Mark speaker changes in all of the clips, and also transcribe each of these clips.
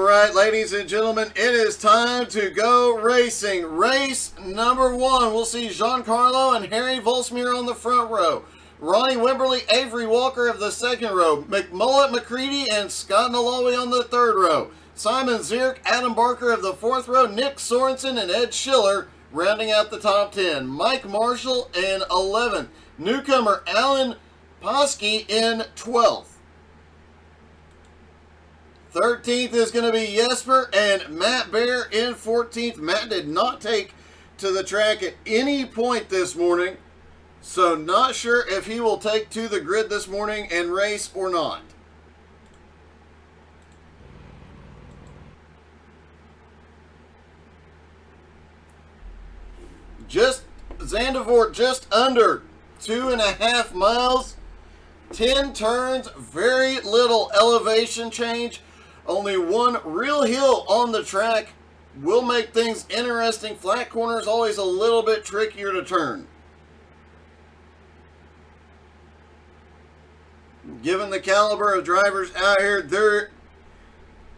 Speaker 1: right, ladies and gentlemen, it is time to go racing. Race number 1. We'll see Giancarlo and Harry Volsmir on the front row. Ronnie Wimberly, Avery Walker of the second row. McMullet, McCready, and Scott Nalawi on the third row. Simon Zierk, Adam Barker of the fourth row. Nick Sorensen and Ed Schiller rounding out the top 10. Mike Marshall in 11th. Newcomer Alan Posky in 12th. 13th is going to be Jesper and Matt Bear in 14th. Matt did not take to the track at any point this morning, so not sure if he will take to the grid this morning and race or not. Zandvoort just under 2.5 miles, 10 turns, very little elevation change. Only one real hill on the track will make things interesting. Flat corners always a little bit trickier to turn. Given the caliber of drivers out here,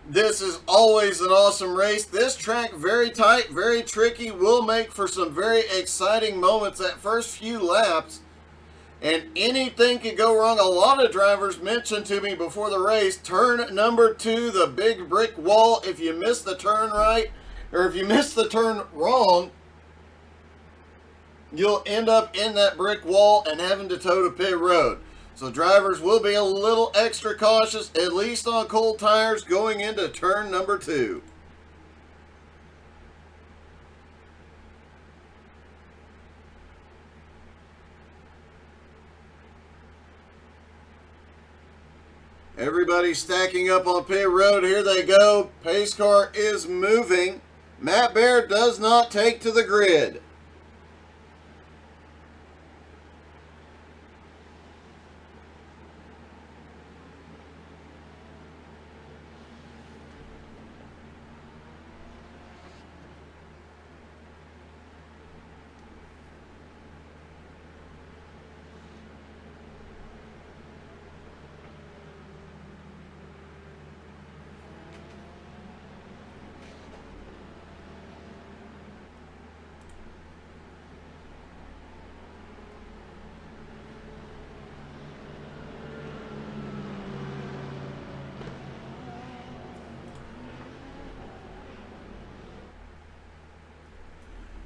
Speaker 1: this is always an awesome race. This track, very tight, very tricky, will make for some very exciting moments that first few laps. And anything could go wrong. A lot of drivers mentioned to me before the race, turn number 2, the big brick wall. If you miss the turn right, or if you miss the turn wrong, you'll end up in that brick wall and having to tow to pit road. So drivers will be a little extra cautious, at least on cold tires, going into turn number 2. Everybody stacking up on pit road. Here they go. Pace car is moving. Matt Bear does not take to the grid.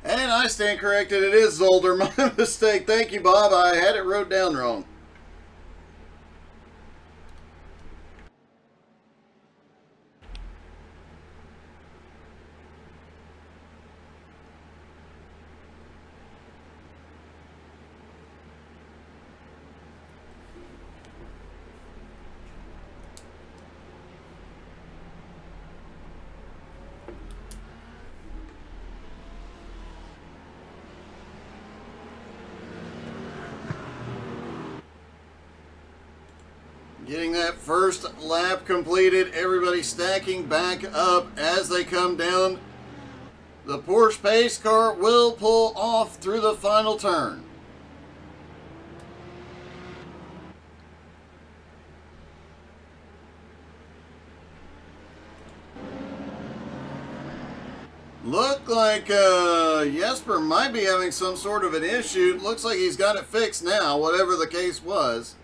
Speaker 1: And I stand corrected. It is Zolder. My mistake. Thank you, Bob. I had it wrote down wrong. Getting that first lap completed. Everybody stacking back up as they come down. The Porsche pace car will pull off through the final turn. Look like Jesper might be having some sort of an issue. Looks like he's got it fixed now, whatever the case was.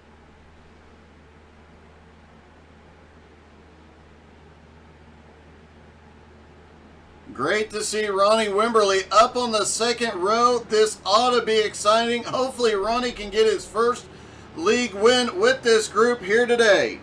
Speaker 1: Great to see Ronnie Wimberly up on the second row. This ought to be exciting. Hopefully Ronnie can get his first league win with this group here today.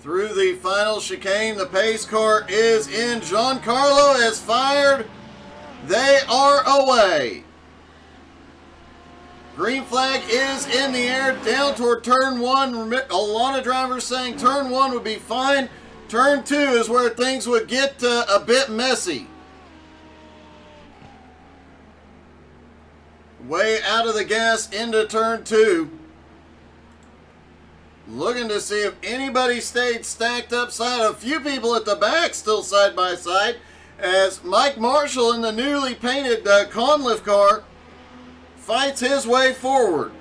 Speaker 1: Through the final chicane, the pace car is in. Giancarlo has fired. They are away. Green flag is in the air down toward turn 1. A lot of drivers saying turn 1 would be fine. Turn 2 is where things would get a bit messy. Way out of the gas into turn 2. Looking to see if anybody stayed stacked upside. A few people at the back still side by side, as Mike Marshall in the newly painted Conliff car fights his way forward.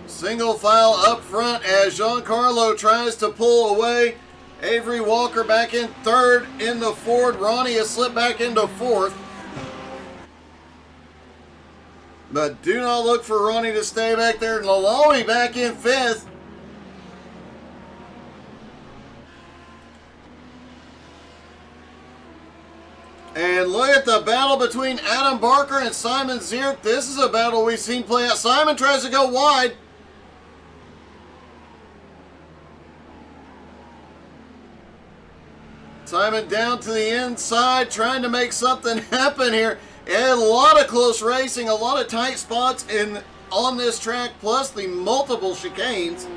Speaker 1: Single file up front as Giancarlo tries to pull away. Avery Walker back in third in the Ford. Ronnie has slipped back into fourth. But do not look for Ronnie to stay back there. Lalawi back in fifth. And look at the battle between Adam Barker and Simon Zierk. This is a battle we've seen play out. Simon tries to go wide. Simon down to the inside, trying to make something happen here. And a lot of close racing, a lot of tight spots on this track, plus the multiple chicanes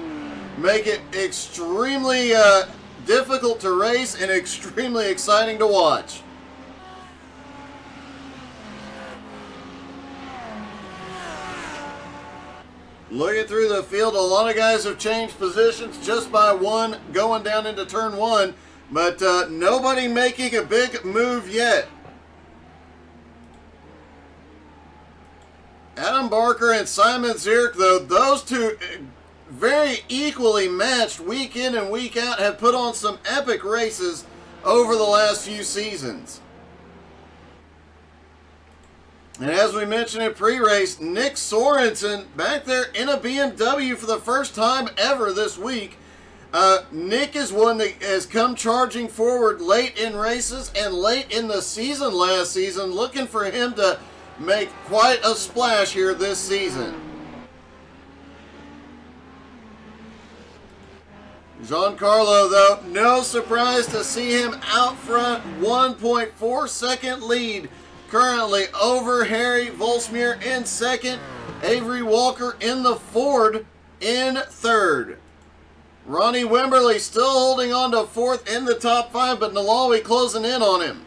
Speaker 1: make it extremely difficult to race and extremely exciting to watch. Looking through the field, a lot of guys have changed positions just by one going down into turn one, but nobody making a big move yet. Adam Barker and Simon Zierk, though, those two very equally matched week in and week out, have put on some epic races over the last few seasons. And as we mentioned in pre-race, Nick Sorensen back there in a BMW for the first time ever this week. Nick is one that has come charging forward late in races and late in the season last season, looking for him to make quite a splash here this season. Giancarlo, though, no surprise to see him out front. 1.4 second lead currently over Harry Volsmuir in second. Avery Walker in the Ford in third. Ronnie Wimberly still holding on to fourth in the top five, but Nalawi closing in on him.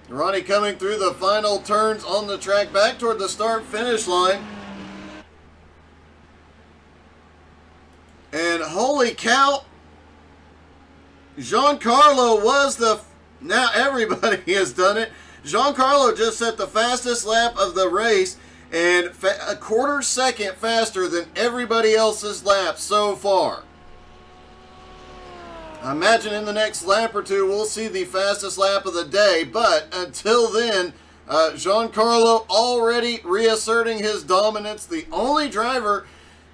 Speaker 1: Ronnie coming through the final turns on the track back toward the start-finish line. And holy cow, Giancarlo was the... Now everybody has done it. Giancarlo just set the fastest lap of the race and a quarter second faster than everybody else's lap so far. I imagine in the next lap or two we'll see the fastest lap of the day, but until then, Giancarlo already reasserting his dominance. The only driver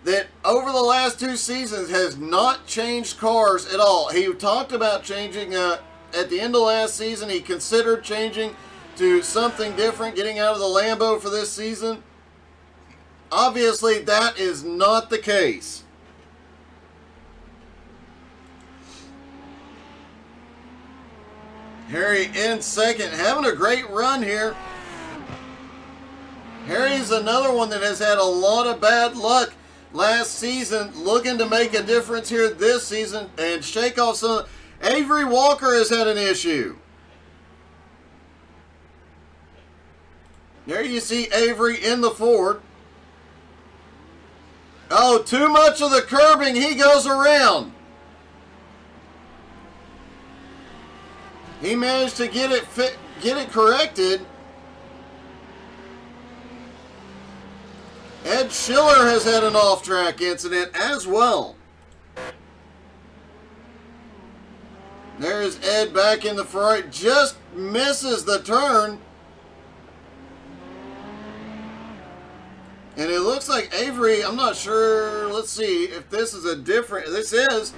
Speaker 1: that over the last two seasons has not changed cars at all. He talked about changing at the end of last season. He considered changing to something different, getting out of the Lambo for this season. Obviously, that is not the case. Harry in second, having a great run here. Harry's another one that has had a lot of bad luck last season, looking to make a difference here this season and shake off some. Avery Walker has had an issue. There you see Avery in the Ford. Oh, too much of the curbing. He goes around. He managed to get it corrected. Ed Schiller has had an off-track incident as well. There's Ed back in the Ferrari. Just misses the turn. And it looks like Avery, I'm not sure. Let's see if this is a different. This is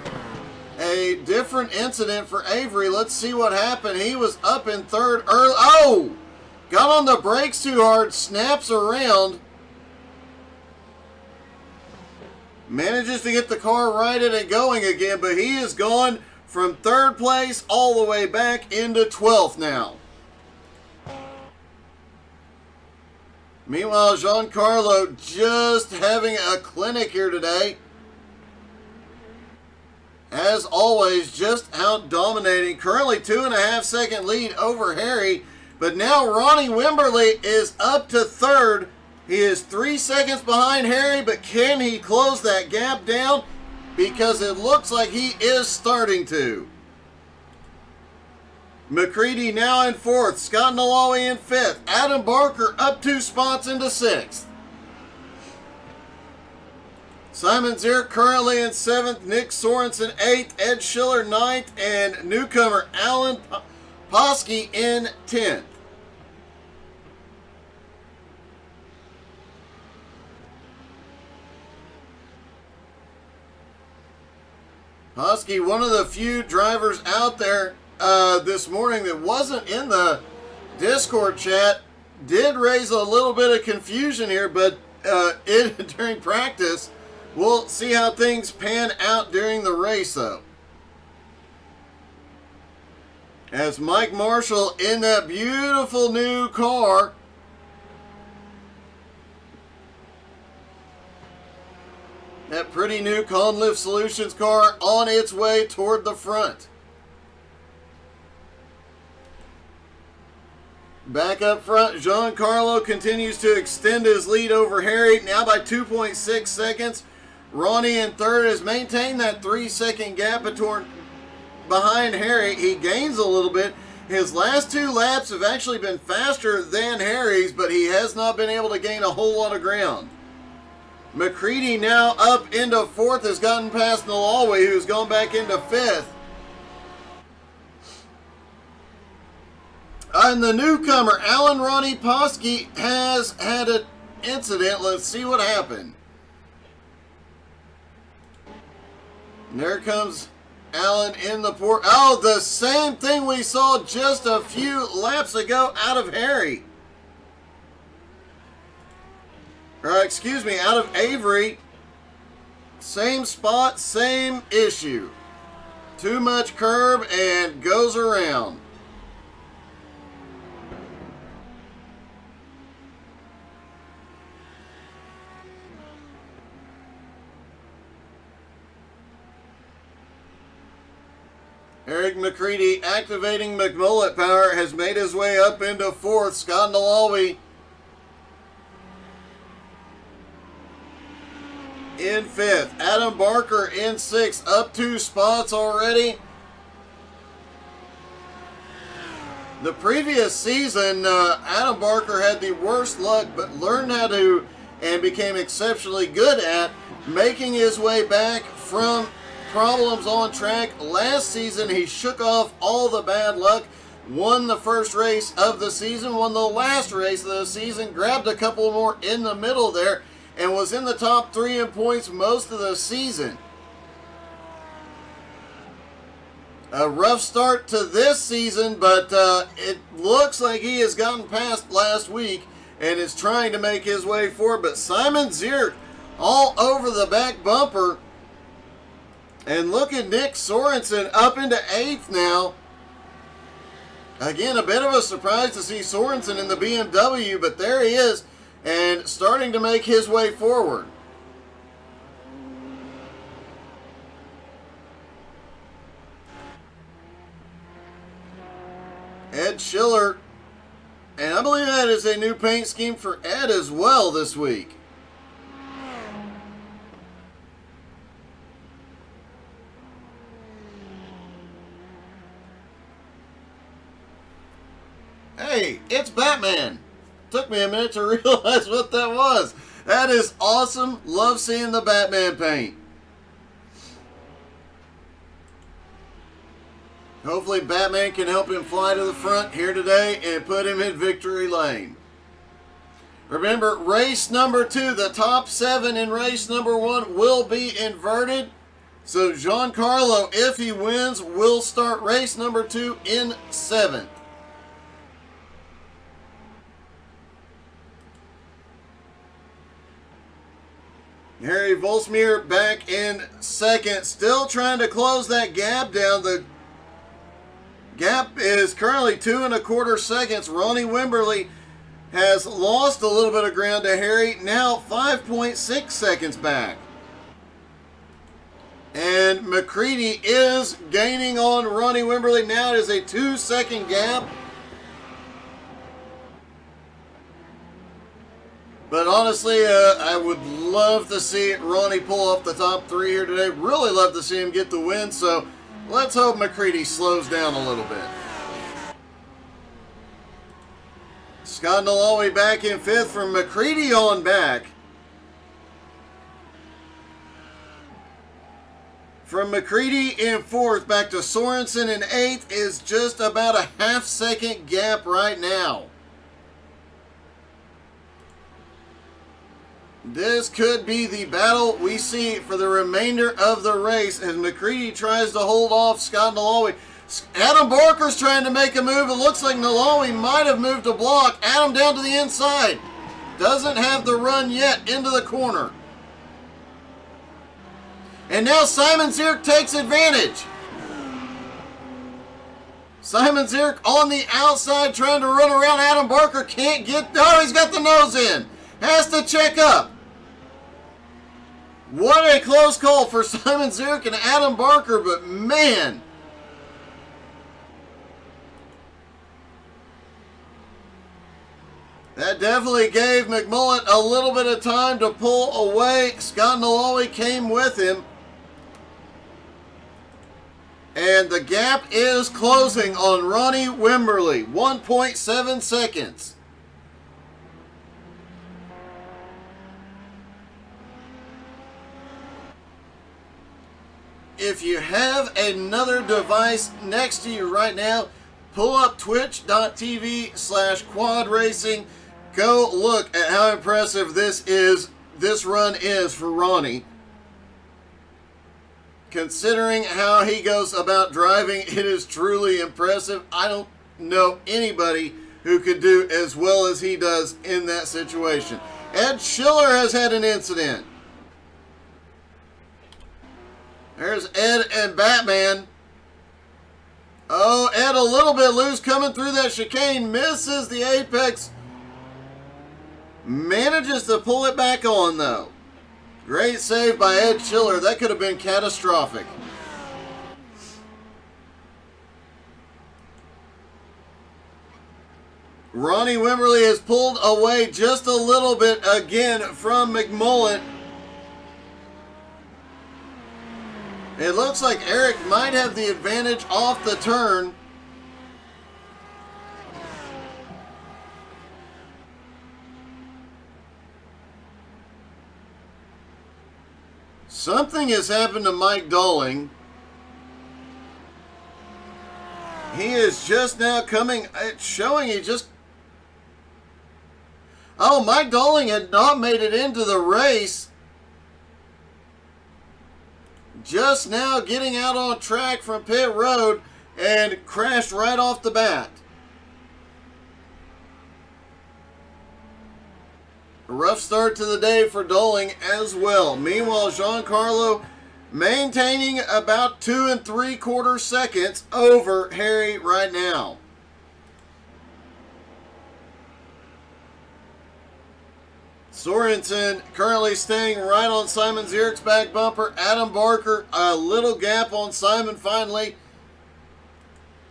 Speaker 1: a different incident for Avery. Let's see what happened. He was up in third early. Oh! Got on the brakes too hard. Snaps around. Manages to get the car righted and going again, but he is gone from third place all the way back into 12th now. Meanwhile, Giancarlo just having a clinic here today. as always, just out dominating. Currently 2.5 second lead over Harry. But now Ronnie Wimberly is up to third. He is 3 seconds behind Harry, but can he close that gap down? Because it looks like he is starting to. McCready now in fourth. Scott Nalawi in fifth. Adam Barker up 2 spots into sixth. Simon Zierk currently in seventh. Nick Sorensen eighth. Ed Schiller ninth. And newcomer Alan Posky in 10th. Husky, one of the few drivers out there this morning that wasn't in the Discord chat, did raise a little bit of confusion here, but during practice, we'll see how things pan out during the race, though. As Mike Marshall in that beautiful new car, that pretty new Conlift Solutions car on its way toward the front. Back up front, Giancarlo continues to extend his lead over Harry, now by 2.6 seconds. Ronnie in third has maintained that 3 second gap behind Harry. He gains a little bit. His last 2 laps have actually been faster than Harry's, but he has not been able to gain a whole lot of ground. McCready now up into fourth, has gotten past Nalawi, who's gone back into fifth. And the newcomer, Alan Ronnie Posky, has had an incident. Let's see what happened. And there comes Alan in the port. Oh, the same thing we saw just a few laps ago out of Harry. Excuse me, out of Avery. Same spot, same issue. Too much curb and goes around. Eric McCready activating McMullet power has made his way up into fourth. Scott Nalawi in fifth. Adam Barker in sixth, up 2 spots already. The previous season, Adam Barker had the worst luck, but learned how to and became exceptionally good at making his way back from problems on track. Last season, he shook off all the bad luck, won the first race of the season, won the last race of the season, grabbed a couple more in the middle there, and was in the top 3 in points most of the season. A rough start to this season, but it looks like he has gotten past last week and is trying to make his way forward. But Simon Zierk all over the back bumper. And look at Nick Sorensen up into 8th now. Again, a bit of a surprise to see Sorensen in the BMW, but there he is and starting to make his way forward. Ed Schiller, and I believe that is a new paint scheme for Ed as well this week. Hey, it's Batman. Took me a minute to realize what that was. That is awesome. Love seeing the Batman paint. Hopefully Batman can help him fly to the front here today and put him in victory lane. Remember, race number 2, the top 7 in race number 1 will be inverted. So Giancarlo, if he wins, will start race number 2 in 7th. Harry Volsmeer back in 2nd, still trying to close that gap down. The gap is currently 2.25 seconds. Ronnie Wimberly has lost a little bit of ground to Harry, now 5.6 seconds back. And McCready is gaining on Ronnie Wimberly. Now it is a 2-second gap. But honestly, I would love to see Ronnie pull off the top 3 here today. Really love to see him get the win. So let's hope McCready slows down a little bit. Scott Nalawi back in 5th from McCready on back. From McCready in 4th back to Sorensen in 8th is just about a half-second gap right now. This could be the battle we see for the remainder of the race as McCready tries to hold off Scott Nalawi. Adam Barker's trying to make a move. It looks like Nalawi might have moved a block. Adam down to the inside. Doesn't have the run yet into the corner. And now Simon Zierk takes advantage. Simon Zierk on the outside trying to run around Adam Barker. Can't get... Oh, he's got the nose in. Has to check up. What a close call for Simon Zierk and Adam Barker, but man. That definitely gave McMullen a little bit of time to pull away. Scott Nalawi came with him. And the gap is closing on Ronnie Wimberly. 1.7 seconds. If you have another device next to you right now, pull up twitch.tv/quad racing. Go look at how impressive this run is for Ronnie. Considering how he goes about driving, it is truly impressive. I don't know anybody who could do as well as he does in that situation. Ed Schiller has had an incident. There's Ed and Batman. Oh, Ed a little bit loose coming through that chicane. Misses the apex. Manages to pull it back on, though. Great save by Ed Schiller. That could have been catastrophic. Ronnie Wimberly has pulled away just a little bit again from McMullen. It looks like Eric might have the advantage off the turn. Something has happened to Mike Dolling. He is just now coming, it's showing he just... Oh, Mike Dolling had not made it into the race. Just now getting out on track from pit road and crashed right off the bat. A rough start to the day for Dolling as well. Meanwhile, Giancarlo maintaining about 2 3/4 seconds over Harry right now. Sorensen currently staying right on Simon Zierk's back bumper. Adam Barker, a little gap on Simon finally.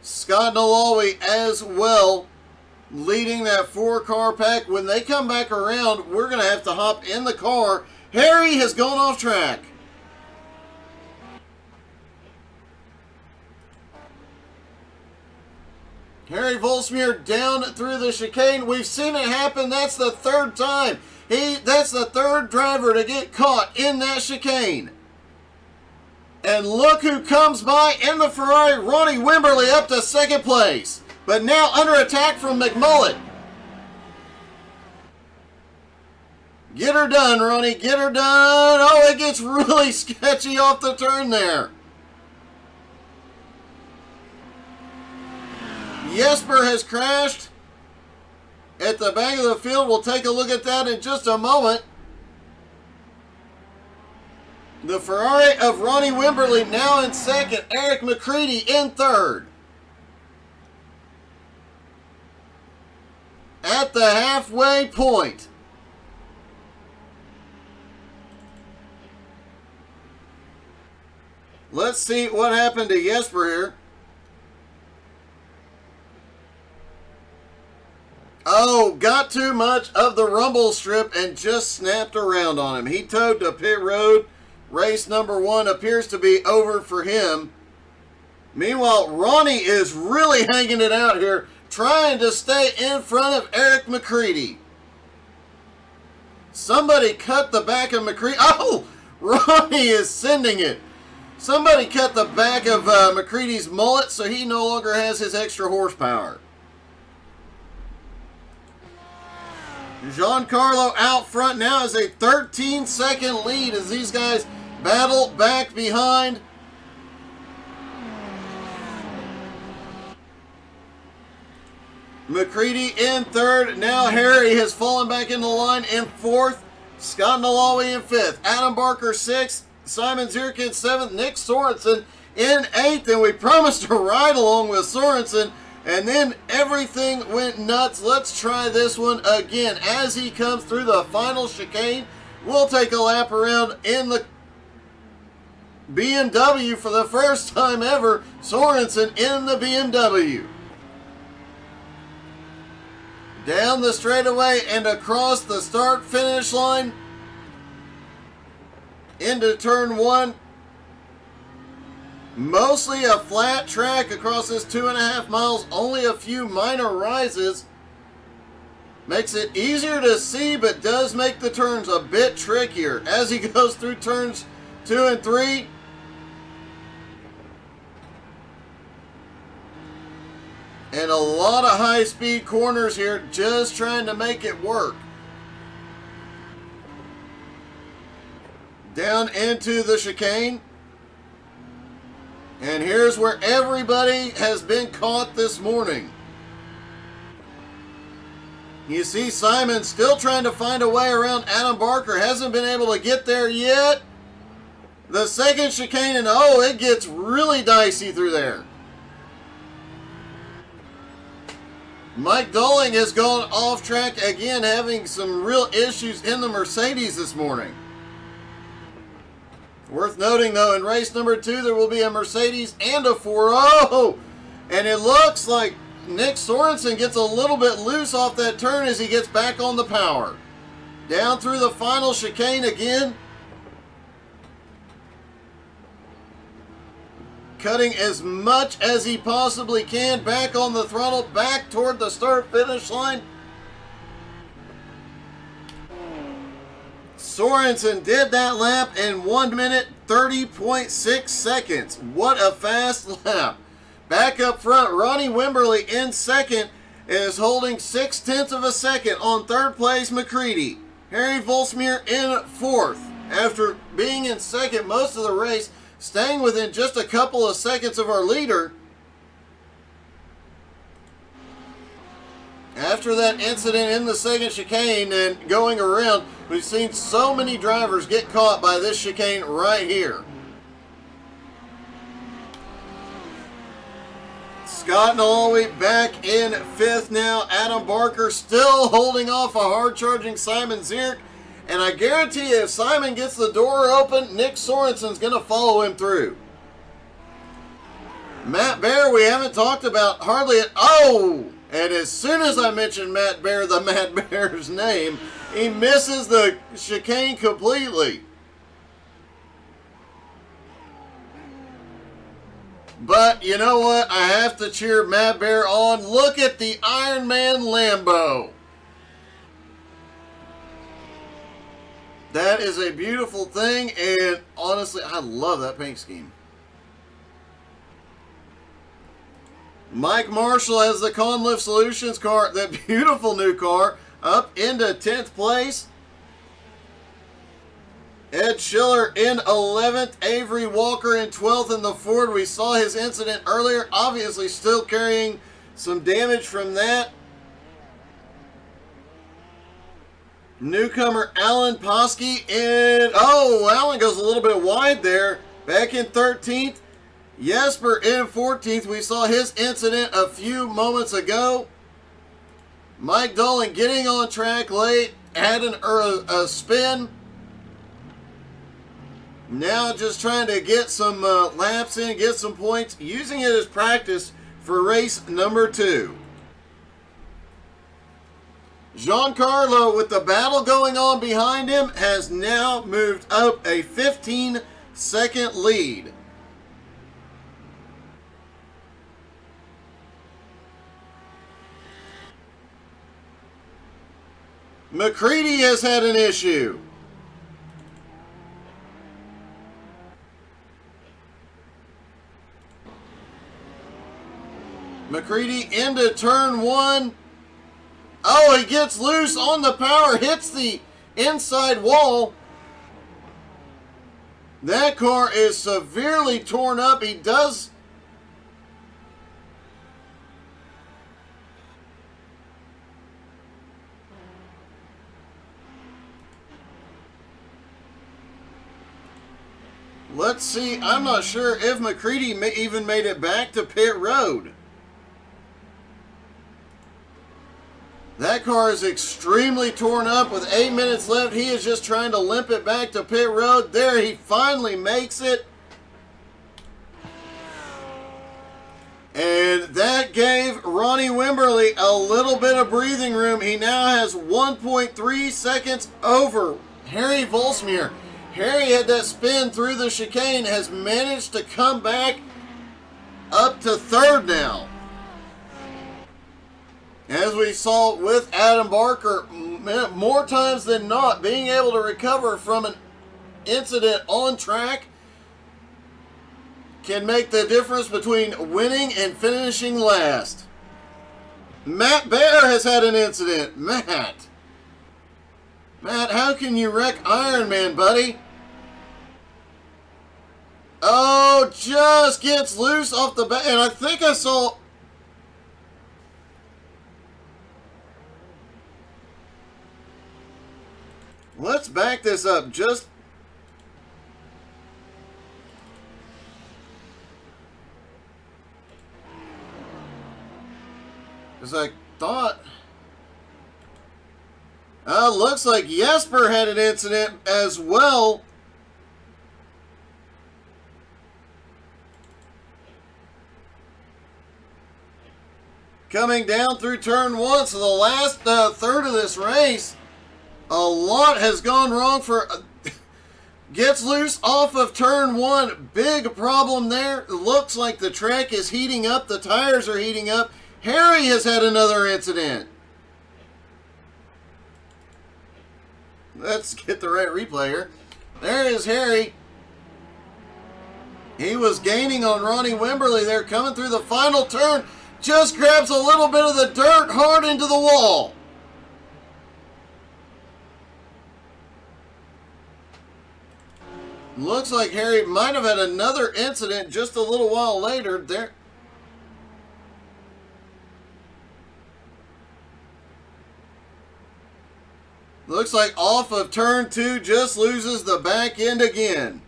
Speaker 1: Scott Nalawi as well, leading that 4-car pack. When they come back around, we're going to have to hop in the car. Harry has gone off track. Harry Volsmuir down through the chicane. We've seen it happen. That's the 3rd time. That's the 3rd driver to get caught in that chicane. And look who comes by in the Ferrari. Ronnie Wimberly up to 2nd place. But now under attack from McMullen. Get her done, Ronnie. Get her done. Oh, it gets really sketchy off the turn there. Jesper has crashed at the back of the field. We'll take a look at that in just a moment. The Ferrari of Ronnie Wimberly now in 2nd. Eric McCready in 3rd. At the halfway point. Let's see what happened to Jesper here. Oh, got too much of the rumble strip and just snapped around on him. He towed to pit road. Race number 1 appears to be over for him. Meanwhile, Ronnie is really hanging it out here, trying to stay in front of Eric McCready. Somebody cut the back of McCready. Oh, Ronnie is sending it. Somebody cut the back of McCready's mullet so he no longer has his extra horsepower. Giancarlo out front now has a 13-second lead as these guys battle back behind. McCready in third. Now Harry has fallen back in the line in fourth. Scott Nalawi in fifth. Adam Barker sixth. Simon Zierk in seventh. Nick Sorensen in eighth. And we promised to ride along with Sorensen. And then everything went nuts. Let's try this one again. As he comes through the final chicane, we'll take a lap around in the BMW for the first time ever. Sorensen in the BMW. Down the straightaway and across the start-finish line into turn 1. Mostly a flat track across this 2.5 miles. Only a few minor rises. Makes it easier to see, but does make the turns a bit trickier. As he goes through turns 2 and 3. And a lot of high-speed corners here, just trying to make it work. Down into the chicane. And here's where everybody has been caught this morning. You see Simon still trying to find a way around Adam Barker. Hasn't been able to get there yet. The second chicane, and oh, it gets really dicey through there. Mike Dolling has gone off track again, having some real issues in the Mercedes this morning. Worth noting, though, in race number 2, there will be a Mercedes and a 4.0. And it looks like Nick Sorensen gets a little bit loose off that turn as he gets back on the power. Down through the final chicane again. Cutting as much as he possibly can. Back on the throttle. Back toward the start-finish line. Sorensen did that lap in 1 minute 30.6 seconds. What a fast lap. Back up front, Ronnie Wimberly in second is holding 0.6 of a second. On third place, McCready. Harry Volsmeer in fourth. After being in second most of the race, staying within just a couple of seconds of our leader. After that incident in the second chicane and going around, we've seen so many drivers get caught by this chicane right here. Scott Nalawi back in fifth now. Adam Barker still holding off a hard-charging Simon Zierk. And I guarantee you, if Simon gets the door open, Nick Sorensen's going to follow him through. Matt Bear, we haven't talked about hardly at... Oh! And as soon as I mention Matt Bear, the Matt Bear's name, he misses the chicane completely. But you know what? I have to cheer Matt Bear on. Look at the Iron Man Lambo. That is a beautiful thing, and honestly, I love that paint scheme. Mike Marshall has the Conlift Solutions car, that beautiful new car, up into 10th place. Ed Schiller in 11th. Avery Walker in 12th in the Ford. We saw his incident earlier. Obviously still carrying some damage from that. Newcomer Alan Posky in... Oh, Alan goes a little bit wide there. Back in 13th. Jesper in 14th. We saw his incident a few moments ago. Mike Dolan getting on track late. Had a spin. Now just trying to get some laps in, get some points, using it as practice for race number 2. Giancarlo, with the battle going on behind him, has now moved up a 15-second lead. McCready has had an issue. McCready into turn 1. Oh, he gets loose on the power, hits the inside wall. That car is severely torn up. He does. Let's see. I'm not sure if McCready even made it back to pit road. That car is extremely torn up with 8 minutes left. He is just trying to limp it back to pit road. There, he finally makes it. And that gave Ronnie Wimberly a little bit of breathing room. He now has 1.3 seconds over Harry Volsmeer. Harry had that spin through the chicane, has managed to come back up to third now. As we saw with Adam Barker, more times than not, being able to recover from an incident on track can make the difference between winning and finishing last. Matt Bear has had an incident. Matt, how can you wreck Iron Man, buddy? Oh, just gets loose off the back. And I think I saw... Let's back this up just... Because I thought... looks like Jesper had an incident as well. Coming down through turn 1, so the last third of this race, a lot has gone wrong for... Gets loose off of turn 1. Big problem there. Looks like the track is heating up. The tires are heating up. Harry has had another incident. Let's get the right replay here. There is Harry. He was gaining on Ronnie Wimberly there, coming through the final turn. Just grabs a little bit of the dirt hard into the wall. Looks like Harry might have had another incident just a little while later. There. Looks like off of turn 2, just loses the back end again.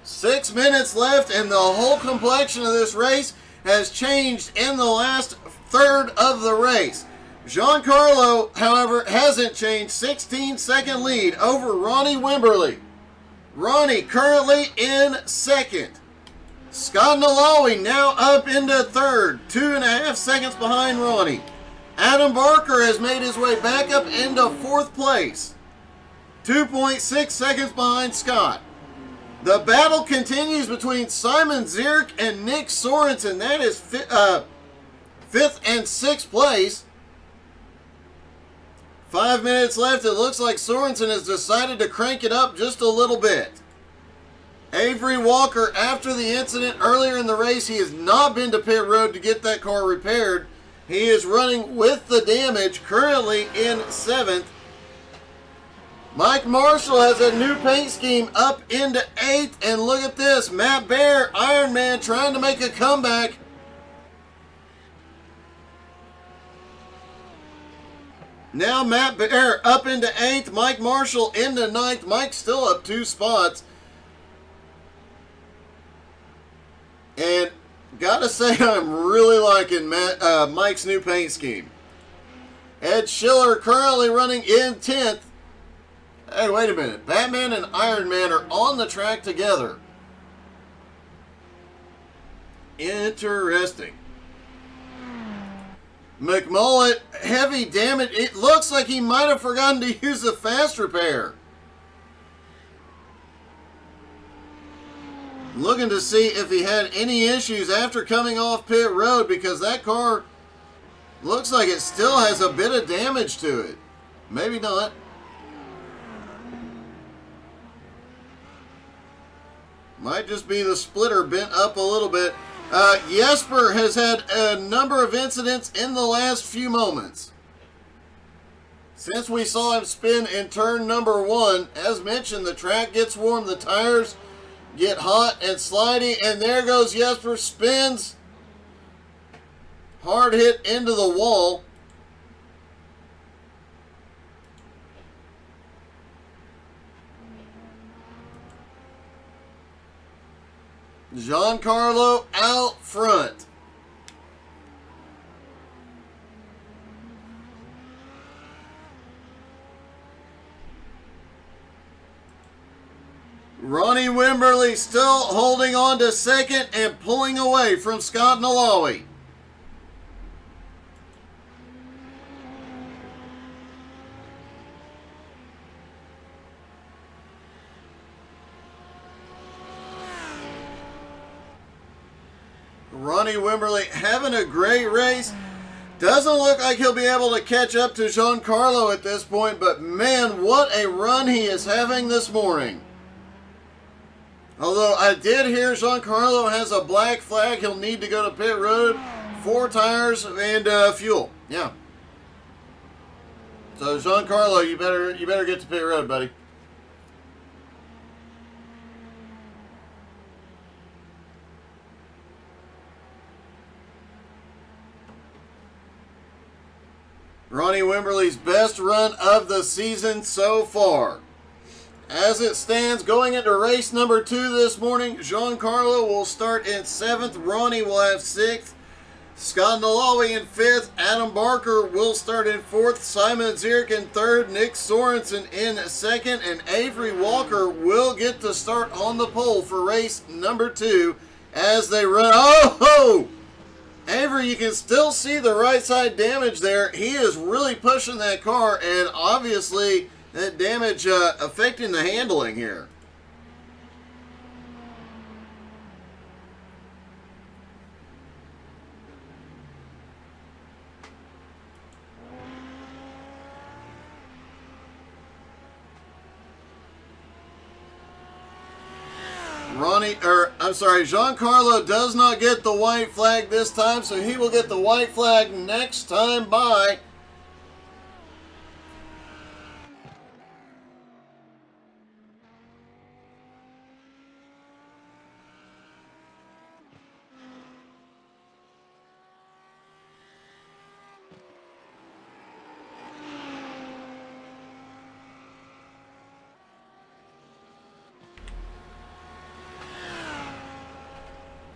Speaker 1: 6 minutes left, and the whole complexion of this race has changed in the last third of the race. Giancarlo, however, hasn't changed. 16-second lead over Ronnie Wimberly. Ronnie currently in second. Scott Nalawi now up into third, 2.5 seconds behind Ronnie. Adam Barker has made his way back up into fourth place, 2.6 seconds behind Scott. The battle continues between Simon Zierk and Nick Sorensen. That is fifth and sixth place. 5 minutes left. It looks like Sorensen has decided to crank it up just a little bit. Avery Walker, after the incident earlier in the race, he has not been to pit road to get that car repaired. He is running with the damage, currently in 7th. Mike Marshall has a new paint scheme up into 8th. And look at this, Matt Bear, Iron Man, trying to make a comeback. Now Matt Bear up into 8th, Mike Marshall into 9th. Mike's still up 2 spots. And gotta say, I'm really liking Mike's new paint scheme. Ed Schiller currently running in 10th. Hey, wait a minute. Batman and Iron Man are on the track together. Interesting. McMullet, heavy damage. It looks like he might have forgotten to use the fast repair. Looking to see if he had any issues after coming off pit road, because that car looks like it still has a bit of damage to it. Maybe not. Might just be the splitter bent up a little bit. Jesper has had a number of incidents in the last few moments. Since we saw him spin in turn number 1, as mentioned, the track gets warm, the tires get hot and slidey, and there goes Jesper, spins. Hard hit into the wall. Giancarlo out front. Ronnie Wimberly still holding on to second and pulling away from Scott Nalawi. Ronnie Wimberly having a great race. Doesn't look like he'll be able to catch up to Giancarlo at this point, but man, what a run he is having this morning. Although I did hear Giancarlo has a black flag. He'll need to go to pit road, 4 tires and fuel. Yeah. So Giancarlo, you better get to pit road, buddy. Ronnie Wimberly's best run of the season so far. As it stands, going into race number 2 this morning, Giancarlo will start in 7th. Ronnie will have 6th. Scott Nalawi in 5th. Adam Barker will start in 4th. Simon Zierk in 3rd. Nick Sorensen in 2nd. And Avery Walker will get to start on the pole for race number 2 as they run. Oh! Avery, you can still see the right side damage there. He is really pushing that car, and obviously that damage affecting the handling here. Giancarlo does not get the white flag this time, so he will get the white flag next time by.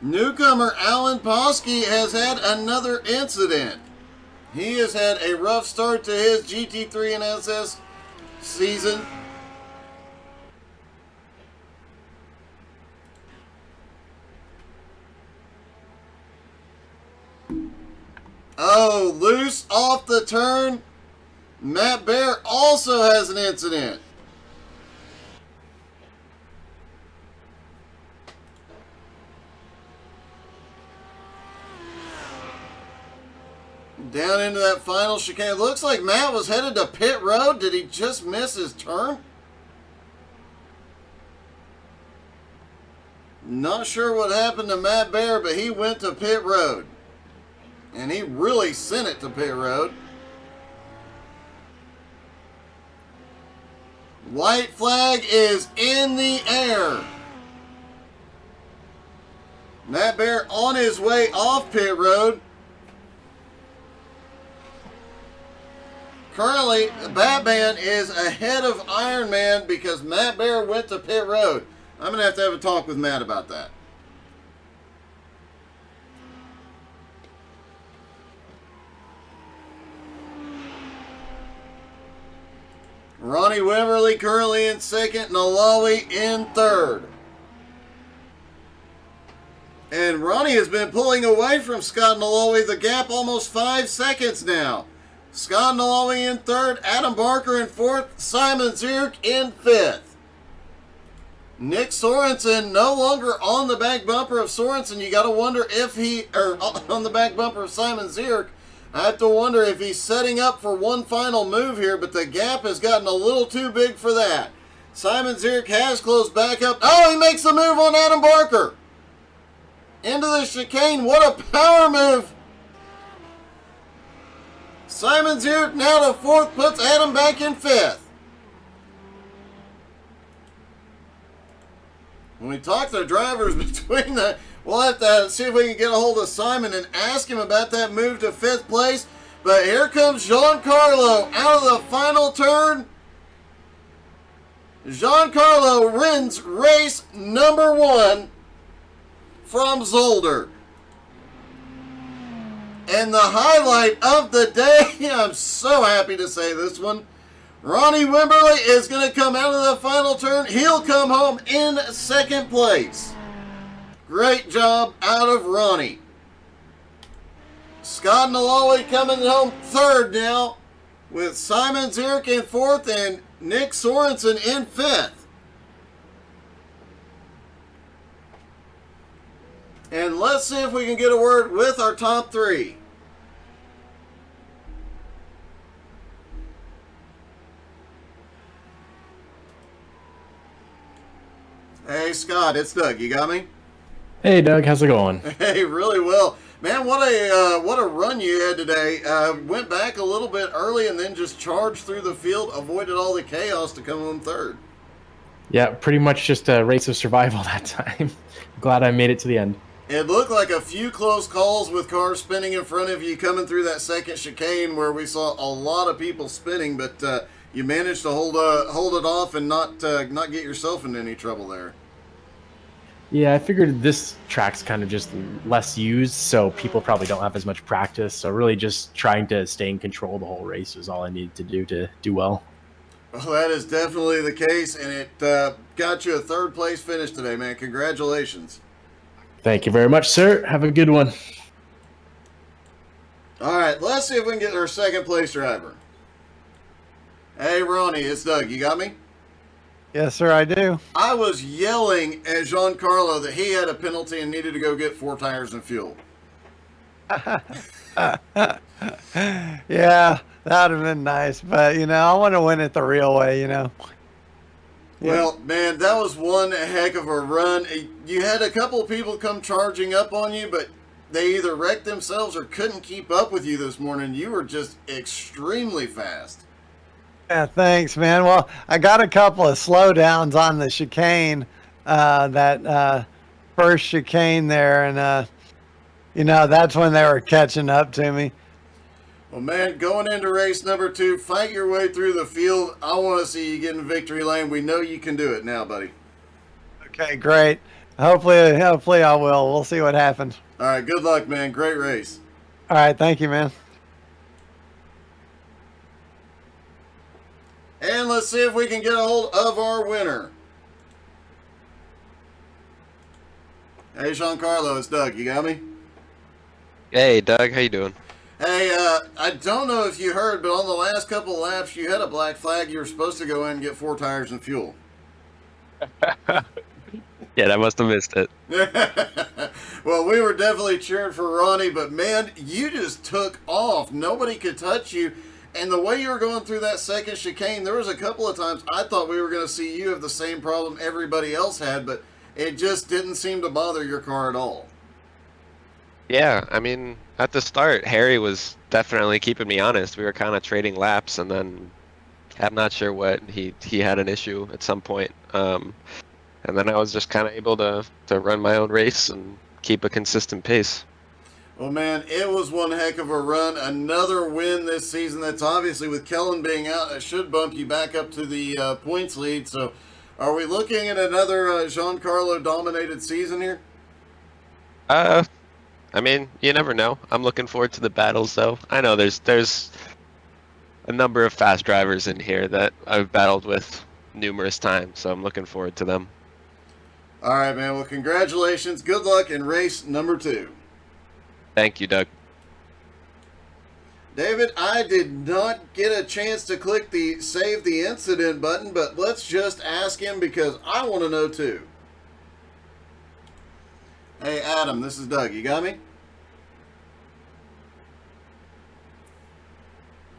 Speaker 1: Newcomer Alan Posky has had another incident. He has had a rough start to his GT3 NSS season. Oh, loose off the turn. Matt Bear also has an incident. Down into that final chicane. Looks like Matt was headed to pit road. Did he just miss his turn? Not sure what happened to Matt Bear, but he went to pit road. And he really sent it to pit road. White flag is in the air. Matt Bear on his way off pit road. Currently, Batman is ahead of Iron Man because Matt Bear went to pit road. I'm going to have a talk with Matt about that. Ronnie Wimberly currently in second, Nalawi in third. And Ronnie has been pulling away from Scott Nalawi, the gap almost 5 seconds now. Scott Nalawi in third, Adam Barker in fourth, Simon Zierk in fifth. Nick Sorensen no longer on the back bumper of Sorensen. You got to wonder if on the back bumper of Simon Zierk. I have to wonder if he's setting up for one final move here, but the gap has gotten a little too big for that. Simon Zierk has closed back up. Oh, he makes the move on Adam Barker. Into the chicane. What a power move. Simon Zierk now to fourth, puts Adam back in fifth. When we talk to the drivers between we'll have to see if we can get a hold of Simon and ask him about that move to fifth place. But here comes Giancarlo out of the final turn. Giancarlo wins race number 1 from Zolder. And the highlight of the day, I'm so happy to say this one, Ronnie Wimberly is going to come out of the final turn. He'll come home in second place. Great job out of Ronnie. Scott Nalawi coming home third now, with Simon Zierk in fourth and Nick Sorensen in fifth. And let's see if we can get a word with our top 3. Hey, Scott, it's Doug. You got me?
Speaker 2: Hey, Doug. How's it going?
Speaker 1: Hey, really well. Man, what a run you had today. Went back a little bit early and then just charged through the field, avoided all the chaos to come home third.
Speaker 2: Yeah, pretty much just a race of survival that time. Glad I made it to the end.
Speaker 1: It looked like a few close calls with cars spinning in front of you coming through that second chicane where we saw a lot of people spinning, but you managed to hold it off and not get yourself into any trouble there.
Speaker 2: Yeah, I figured this track's kind of just less used, so people probably don't have as much practice. So really just trying to stay in control the whole race was all I needed to do to do well.
Speaker 1: Well, that is definitely the case, and it got you a third place finish today, man. Congratulations.
Speaker 2: Thank you very much, sir. Have a good one.
Speaker 1: All right, let's see if we can get our second place driver. Hey, Ronnie, it's Doug. You got me?
Speaker 3: Yes, sir, I do.
Speaker 1: I was yelling at Giancarlo that he had a penalty and needed to go get 4 tires and fuel.
Speaker 3: Yeah, that would have been nice. But, I want to win it the real way,
Speaker 1: Well, man, that was one heck of a run. You had a couple of people come charging up on you, but they either wrecked themselves or couldn't keep up with you this morning. You were just extremely fast.
Speaker 3: Yeah, thanks, man. Well, I got a couple of slowdowns on the chicane, that first chicane there, and, that's when they were catching up to me.
Speaker 1: Well, man, going into race number 2, fight your way through the field. I want to see you get in victory lane. We know you can do it now, buddy.
Speaker 3: Okay, great. Hopefully I will. We'll see what happens.
Speaker 1: All right, good luck, man. Great race.
Speaker 3: All right, thank you, man.
Speaker 1: And let's see if we can get a hold of our winner. Hey, Giancarlo, it's Doug. You got me?
Speaker 4: Hey, Doug. How you doing?
Speaker 1: Hey, I don't know if you heard, but on the last couple of laps, you had a black flag. You were supposed to go in and get 4 tires and fuel.
Speaker 4: Yeah, I must have missed it.
Speaker 1: Well, we were definitely cheering for Ronnie, but man, you just took off. Nobody could touch you. And the way you were going through that second chicane, there was a couple of times I thought we were going to see you have the same problem everybody else had, but it just didn't seem to bother your car at all.
Speaker 4: Yeah, I mean, at the start, Harry was definitely keeping me honest. We were kind of trading laps, and then I'm not sure what he had an issue at some point. And then I was just kind of able to run my own race and keep a consistent pace.
Speaker 1: Well, man, it was one heck of a run. Another win this season. That's obviously with Kellen being out. It should bump you back up to the points lead. So are we looking at another Giancarlo dominated season here?
Speaker 4: I mean, you never know. I'm looking forward to the battles, though. I know there's a number of fast drivers in here that I've battled with numerous times, so I'm looking forward to them.
Speaker 1: All right, man. Well, congratulations. Good luck in race number 2.
Speaker 4: Thank you, Doug.
Speaker 1: David, I did not get a chance to click the save the incident button, but let's just ask him because I want to know too. Hey, Adam, this is Doug. You got me?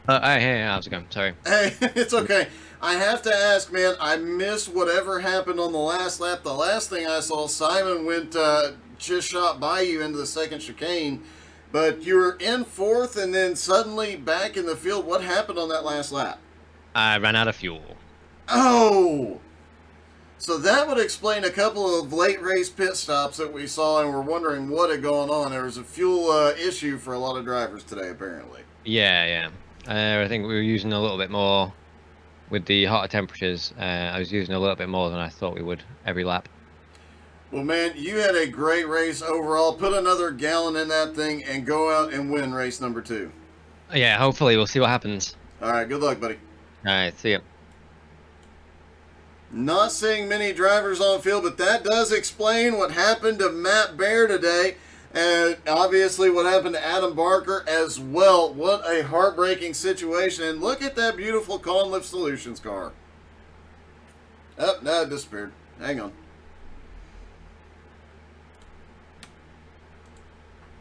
Speaker 5: Hey, how's it going? Sorry.
Speaker 1: Hey, it's okay. I have to ask, man, I missed whatever happened on the last lap. The last thing I saw, Simon went just shot by you into the second chicane, but you were in 4th and then suddenly back in the field. What happened on that last lap?
Speaker 5: I ran out of fuel.
Speaker 1: Oh! So that would explain a couple of late race pit stops that we saw, and we're wondering what had gone on. There was a fuel issue for a lot of drivers today, apparently.
Speaker 5: Yeah. I think we were using a little bit more with the hotter temperatures. I was using a little bit more than I thought we would every lap.
Speaker 1: Well, man, you had a great race overall. Put another gallon in that thing and go out and win race number 2.
Speaker 5: Yeah, hopefully we'll see what happens.
Speaker 1: All right, good luck, buddy.
Speaker 5: All right, see ya.
Speaker 1: Not seeing many drivers on field, but that does explain what happened to Matt Baer today. And obviously what happened to Adam Barker as well. What a heartbreaking situation. And look at that beautiful Conlift Solutions car. Oh, no, it disappeared. Hang on.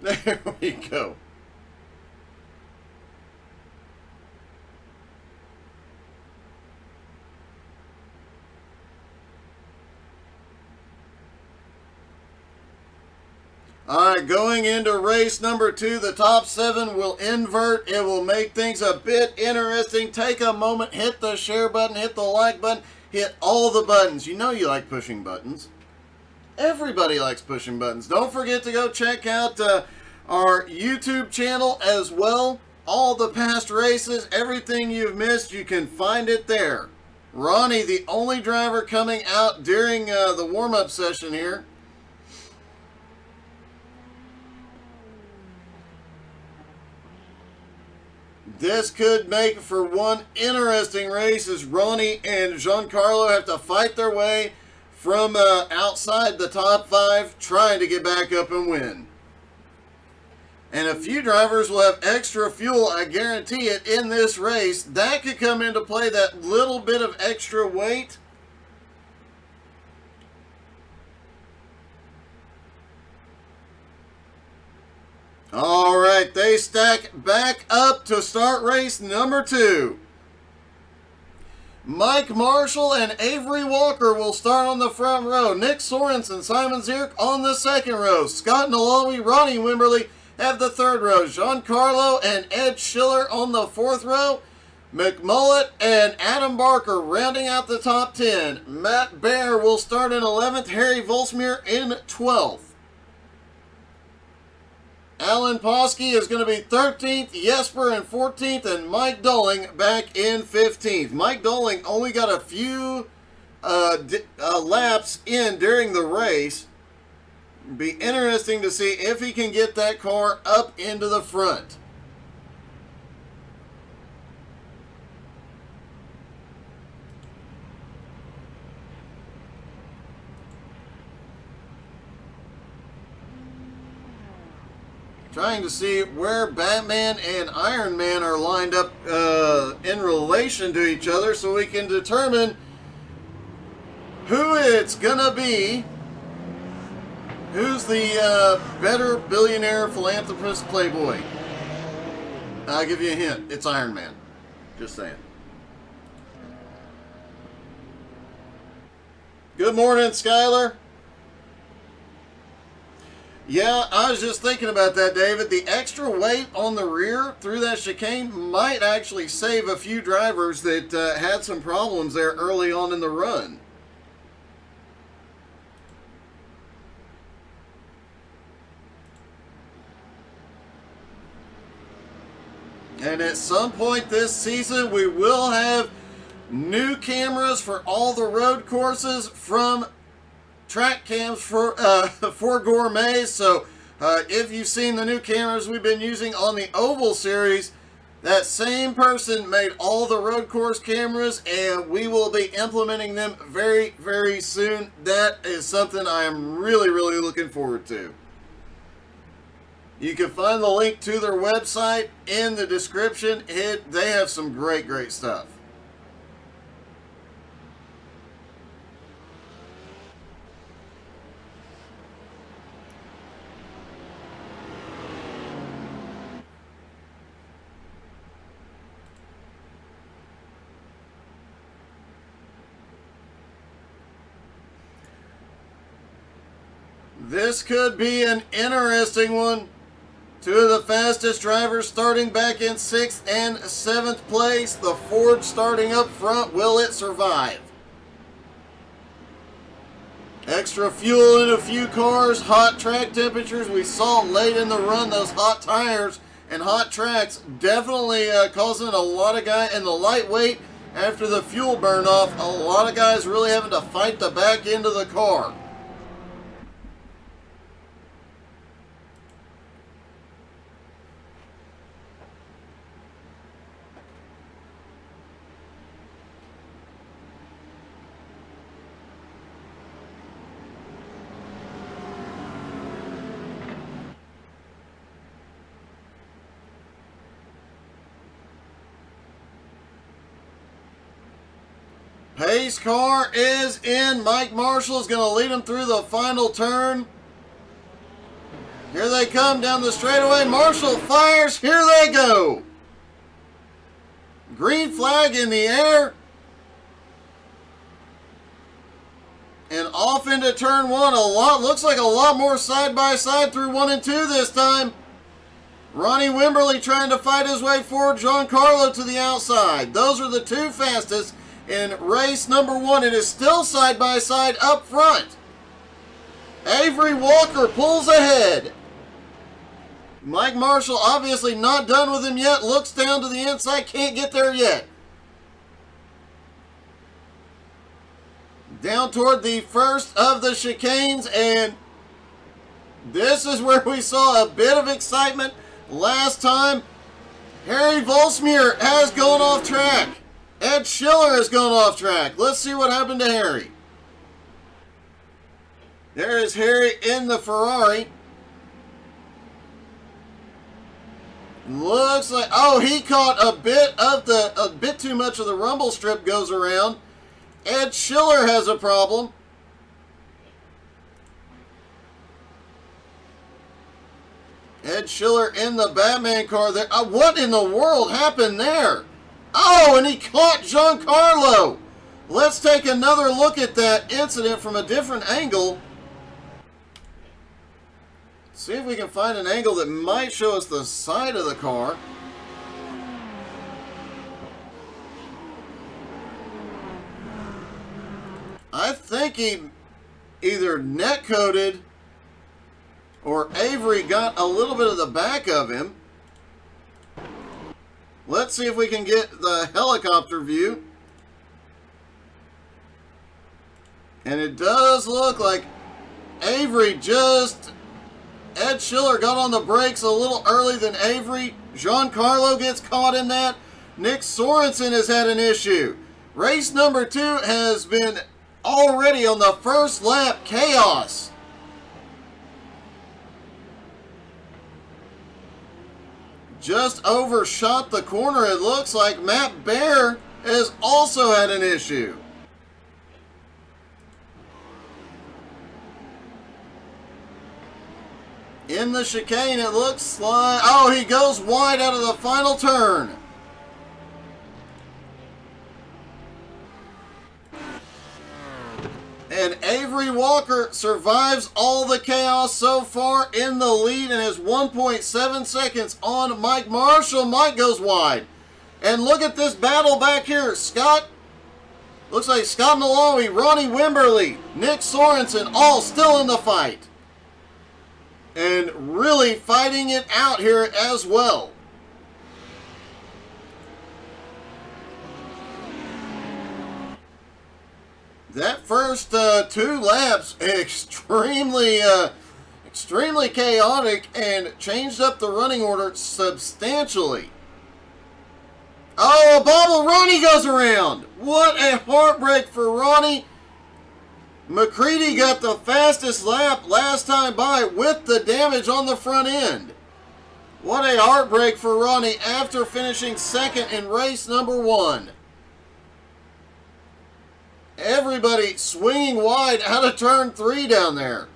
Speaker 1: There we go. All right, going into race number 2, the top 7 will invert. It will make things a bit interesting. Take a moment, hit the share button, hit the like button, hit all the buttons. You know you like pushing buttons. Everybody likes pushing buttons. Don't forget to go check out our YouTube channel as well. All the past races, everything you've missed, you can find it there. Ronnie, the only driver coming out during the warm-up session here. This could make for one interesting race as Ronnie and Giancarlo have to fight their way from outside the top 5, trying to get back up and win. And a few drivers will have extra fuel, I guarantee it, in this race. That could come into play, that little bit of extra weight. All right, they stack back up to start race number 2. Mike Marshall and Avery Walker will start on the front row. Nick Sorensen, Simon Zierk on the second row. Scott Nalawi, Ronnie Wimberly have the third row. Giancarlo and Ed Schiller on the fourth row. McMullet and Adam Barker rounding out the top 10. Matt Baer will start in 11th. Harry Volsmir in 12th. Alan Poski is going to be 13th, Jesper in 14th, and Mike Dolling back in 15th. Mike Dolling only got a few laps in during the race. Be interesting to see if he can get that car up into the front. Trying to see where Batman and Iron Man are lined up in relation to each other so we can determine who it's gonna be. Who's the better billionaire philanthropist playboy? I'll give you a hint. It's Iron Man. Just saying. Good morning, Skylar. Yeah, I was just thinking about that, David. The extra weight on the rear through that chicane might actually save a few drivers that had some problems there early on in the run. And at some point this season, we will have new cameras for all the road courses from track cams for Gourmets. So if you've seen the new cameras we've been using on the Oval Series, That same person made all the road course cameras, and we will be implementing them very, very soon. That is something I am really, really looking forward to. You can find the link to their website in the description. They have some great, great stuff. This could be an interesting one. Two of the fastest drivers starting back in 6th and 7th place. The Ford starting up front. Will it survive? Extra fuel in a few cars. Hot track temperatures. We saw late in the run those hot tires and hot tracks definitely causing a lot of guys, and the lightweight after the fuel burn off, a lot of guys really having to fight the back end of the car. Pace car is in. Mike Marshall is going to lead him through the final turn. Here they come down the straightaway. Marshall fires. Here they go. Green flag in the air. And off into turn 1. Looks like a lot more side by side through 1 and 2 this time. Ronnie Wimberly trying to fight his way forward. Giancarlo to the outside. Those are the two fastest in race number 1. It is still side by side up front. Avery Walker pulls ahead. Mike Marshall obviously not done with him yet. Looks down to the inside. Can't get there yet. Down toward the first of the chicanes, and this is where we saw a bit of excitement last time. Harry Volsmuir has gone off track. Ed Schiller has gone off track. Let's see what happened to Harry. There is Harry in the Ferrari. Looks like, oh, he caught a bit too much of the rumble strip goes around. Ed Schiller has a problem. Ed Schiller in the Batman car there. What in the world happened there? Oh, and he caught Giancarlo. Let's take another look at that incident from a different angle. See if we can find an angle that might show us the side of the car. I think he either net coated or Avery got a little bit of the back of him. Let's see if we can get the helicopter view. And it does look like Avery Ed Schiller got on the brakes a little early than Avery. Giancarlo gets caught in that. Nick Sorensen has had an issue. Race number 2 has been already on the first lap chaos. Just overshot the corner, it looks like. Matt Baer has also had an issue. In the chicane, it looks like... Oh, he goes wide out of the final turn. And Avery Walker survives all the chaos so far in the lead and has 1.7 seconds on Mike Marshall. Mike goes wide. And look at this battle back here. Looks like Scott Malawi, Ronnie Wimberly, Nick Sorensen, all still in the fight. And really fighting it out here as well. That first 2 laps, extremely chaotic and changed up the running order substantially. Oh, a bobble. Ronnie goes around. What a heartbreak for Ronnie. McCready got the fastest lap last time by with the damage on the front end. What a heartbreak for Ronnie after finishing second in race number 1. Everybody swinging wide out of turn 3 down there.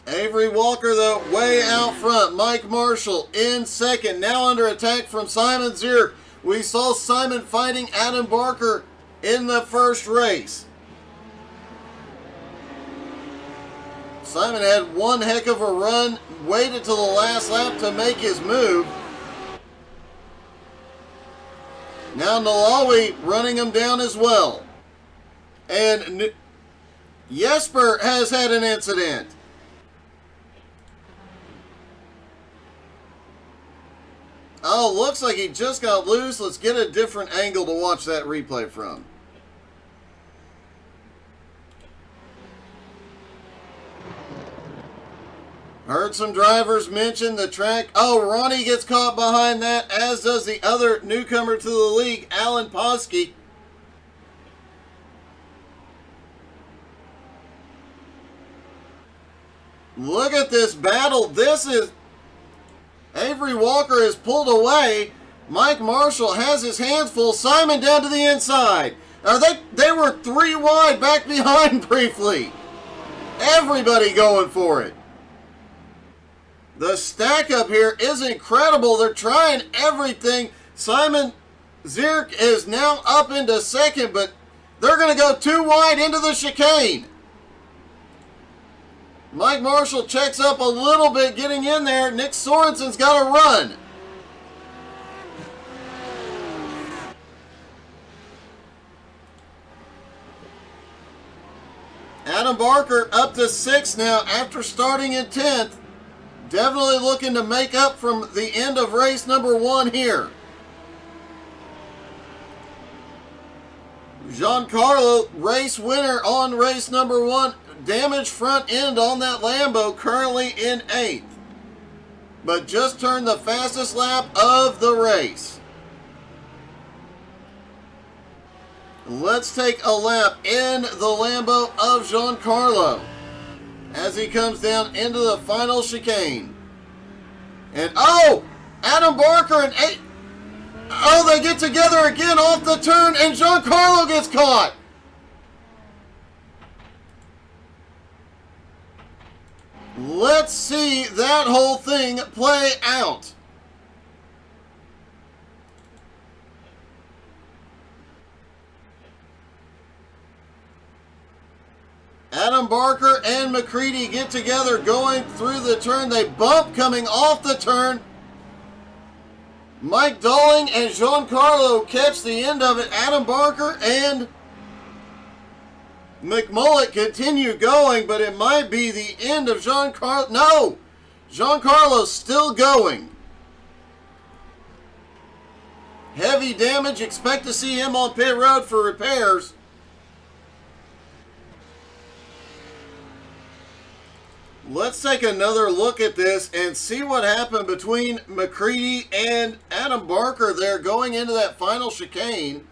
Speaker 1: Avery Walker, though, way out front. Mike Marshall in second. Now under attack from Simon Zierk. We saw Simon fighting Adam Barker in the first race. Simon had one heck of a run. Waited till the last lap to make his move. Now Nalawi running him down as well. And Jesper has had an incident. Oh, looks like he just got loose. Let's get a different angle to watch that replay from. Heard some drivers mention the track. Oh, Ronnie gets caught behind that, as does the other newcomer to the league, Alan Posky. Look at this battle. This is... Avery Walker is pulled away. Mike Marshall has his hands full. Simon down to the inside. They were 3 wide back behind briefly. Everybody going for it. The stack up here is incredible. They're trying everything. Simon Zierk is now up into second, but they're going to go 2 wide into the chicane. Mike Marshall checks up a little bit getting in there. Nick Sorensen's got to run. Adam Barker up to 6th now after starting in 10th. Definitely looking to make up from the end of race number 1 here. Giancarlo, race winner on race number 1. Damaged front end on that Lambo, currently in 8th. But just turned the fastest lap of the race. Let's take a lap in the Lambo of Giancarlo as he comes down into the final chicane. And oh, Adam Barker and 8. Oh, they get together again off the turn, and Giancarlo gets caught. Let's see that whole thing play out. Adam Barker and McCready get together going through the turn. They bump coming off the turn. Mike Dolling and Giancarlo catch the end of it. Adam Barker and McMullet continue going, but it might be the end of Giancarlo. No! Giancarlo's still going. Heavy damage. Expect to see him on pit road for repairs. Let's take another look at this and see what happened between McCready and Adam Barker there going into that final chicane.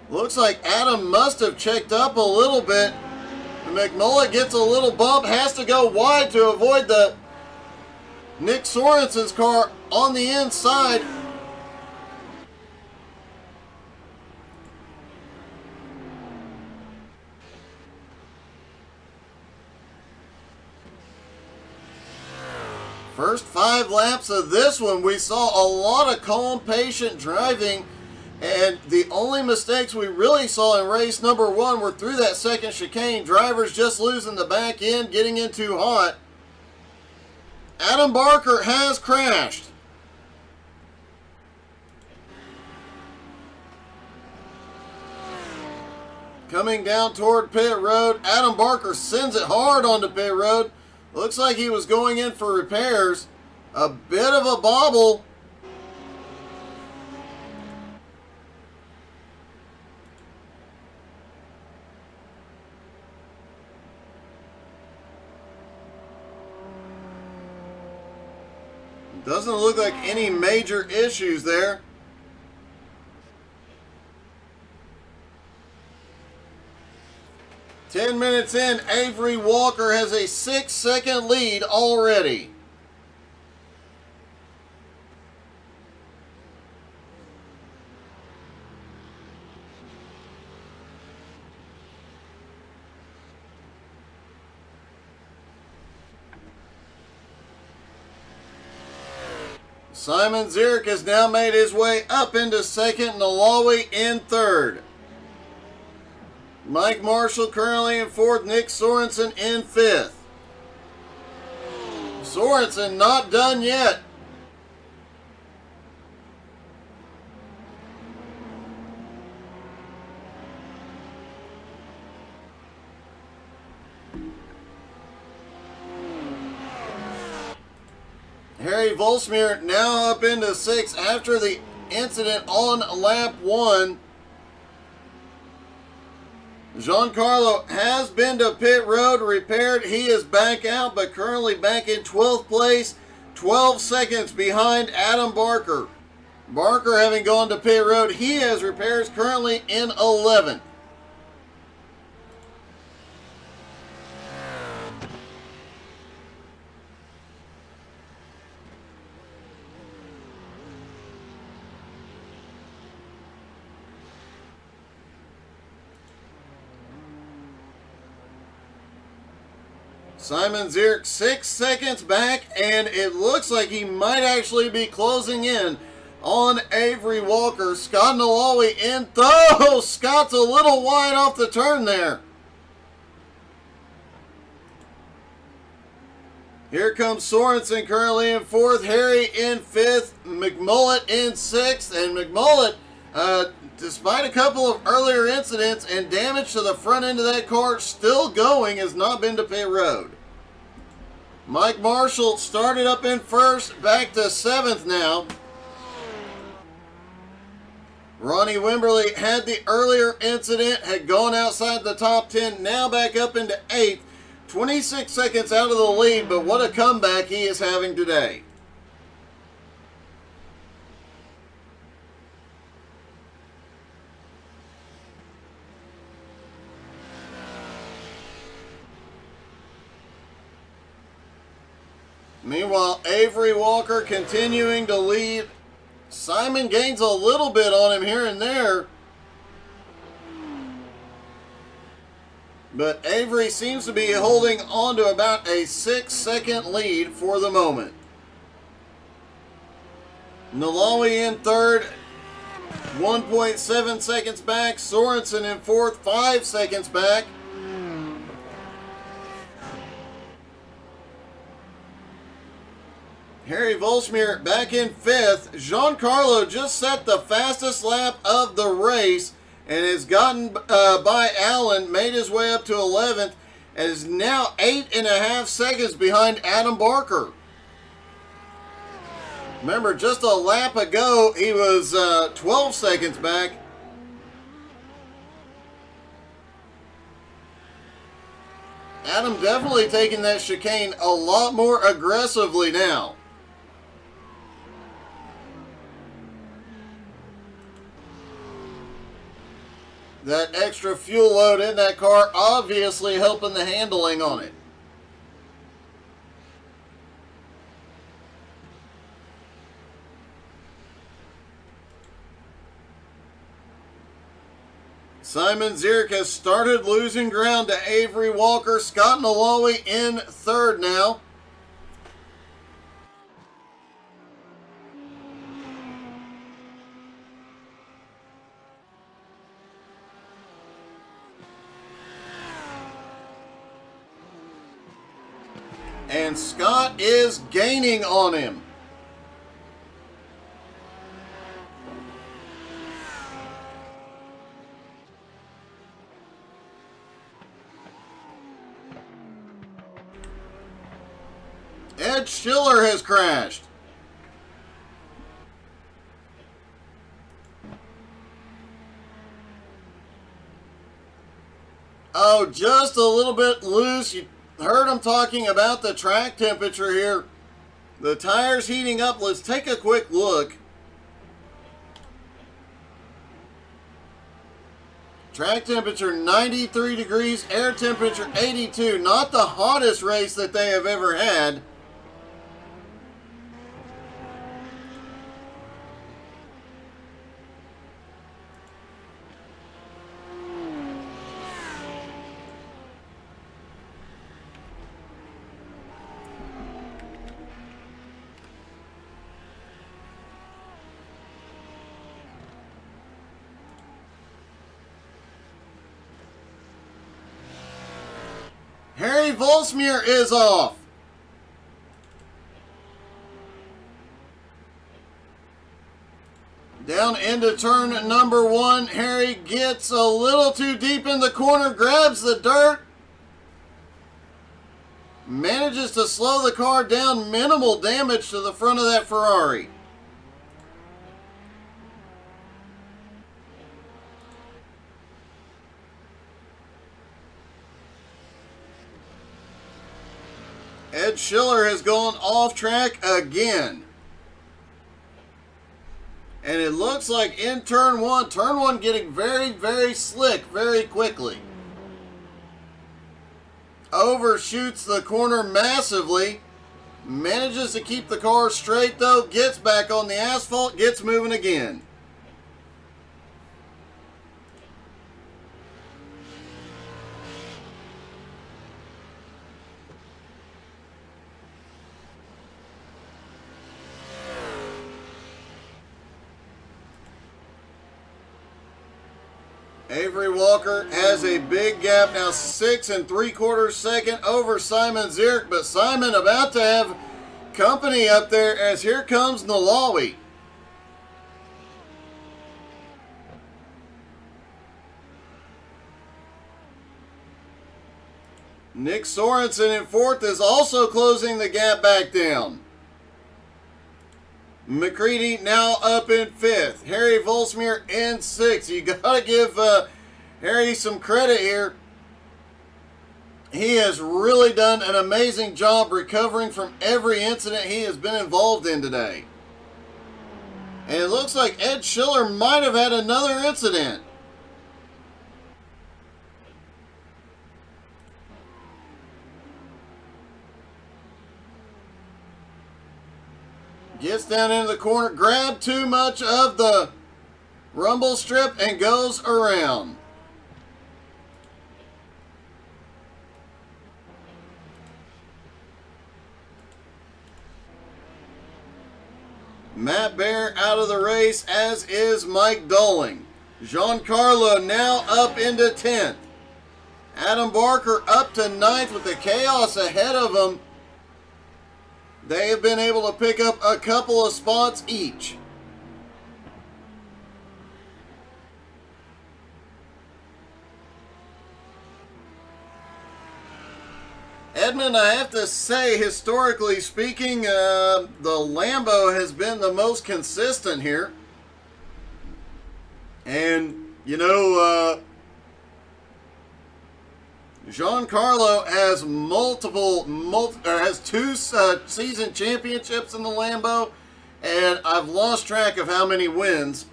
Speaker 1: Looks like Adam must have checked up a little bit. McMullet gets a little bump, has to go wide to avoid the Nick Sorensen's car on the inside. First 5 laps of this one, we saw a lot of calm, patient driving, and the only mistakes we really saw in race number 1 were through that second chicane. Drivers just losing the back end, getting in too hot. Adam Barker has crashed. Coming down toward pit road, Adam Barker sends it hard onto pit road. Looks like he was going in for repairs. A bit of a bobble. Doesn't look like any major issues there. Ten minutes in, Avery Walker has a 6-second lead already. Simon Zierk has now made his way up into second, Nalawi in third. Mike Marshall currently in fourth, Nick Sorensen in fifth. Sorensen not done yet. Harry Volsmeer now up into sixth after the incident on lap 1. Giancarlo has been to pit road, repaired. He is back out, but currently back in 12th place, 12 seconds behind Adam Barker. Barker having gone to pit road, he has repairs currently in 11th. Simon Zierk 6 seconds back, and it looks like he might actually be closing in on Avery Walker. Scott Nalawi in. Oh, Scott's a little wide off the turn there. Here comes Sorensen currently in fourth, Harry in fifth, McMullet in sixth, and McMullet, despite a couple of earlier incidents and damage to the front end of that car, still going, has not been to pit road. Mike Marshall started up in first, back to seventh now. Ronnie Wimberly had the earlier incident, had gone outside the top 10, now back up into eighth. 26 seconds out of the lead, but what a comeback he is having today. Meanwhile, Avery Walker continuing to lead. Simon gains a little bit on him here and there. But Avery seems to be holding on to about a 6-second lead for the moment. Nalawi in third, 1.7 seconds back. Sorensen in fourth, 5 seconds back. Harry Volsmeer back in fifth. Giancarlo just set the fastest lap of the race and has gotten by Allen, made his way up to 11th, and is now 8.5 seconds behind Adam Barker. Remember, just a lap ago, he was 12 seconds back. Adam definitely taking that chicane a lot more aggressively now. That extra fuel load in that car obviously helping the handling on it. Simon Zierk has started losing ground to Avery Walker. Scott Nalawi in third now. And Scott is gaining on him. Ed Schiller has crashed. Oh, just a little bit loose. You heard him talking about the track temperature here. The tire's heating up. Let's take a quick look. Track temperature 93 degrees, air temperature 82. Not the hottest race that they have ever had. Harry Volsmuir is off. Down into turn number 1. Harry gets a little too deep in the corner, grabs the dirt. Manages to slow the car down, minimal damage to the front of that Ferrari. Ed Schiller has gone off track again. And it looks like in turn 1 getting very, very slick very quickly. Overshoots the corner massively. Manages to keep the car straight though. Gets back on the asphalt, gets moving again. Avery Walker has a big gap now, 6 3/4 seconds over Simon Zierk, but Simon about to have company up there as here comes Nalawi. Nick Sorensen in 4th is also closing the gap back down. McCready now up in 5th. Harry Volsmuir in 6th. You got to give Harry some credit here. He has really done an amazing job recovering from every incident he has been involved in today. And it looks like Ed Schiller might have had another incident. Gets down into the corner, grabbed too much of the rumble strip and goes around. Matt Bear out of the race, as is Mike Doling. Giancarlo now up into 10th. Adam Barker up to 9th with the chaos ahead of him. They have been able to pick up a couple of spots each. Edmund, I have to say, historically speaking, the Lambo has been the most consistent here. And, you know, Giancarlo has has 2 season championships in the Lambo, and I've lost track of how many wins.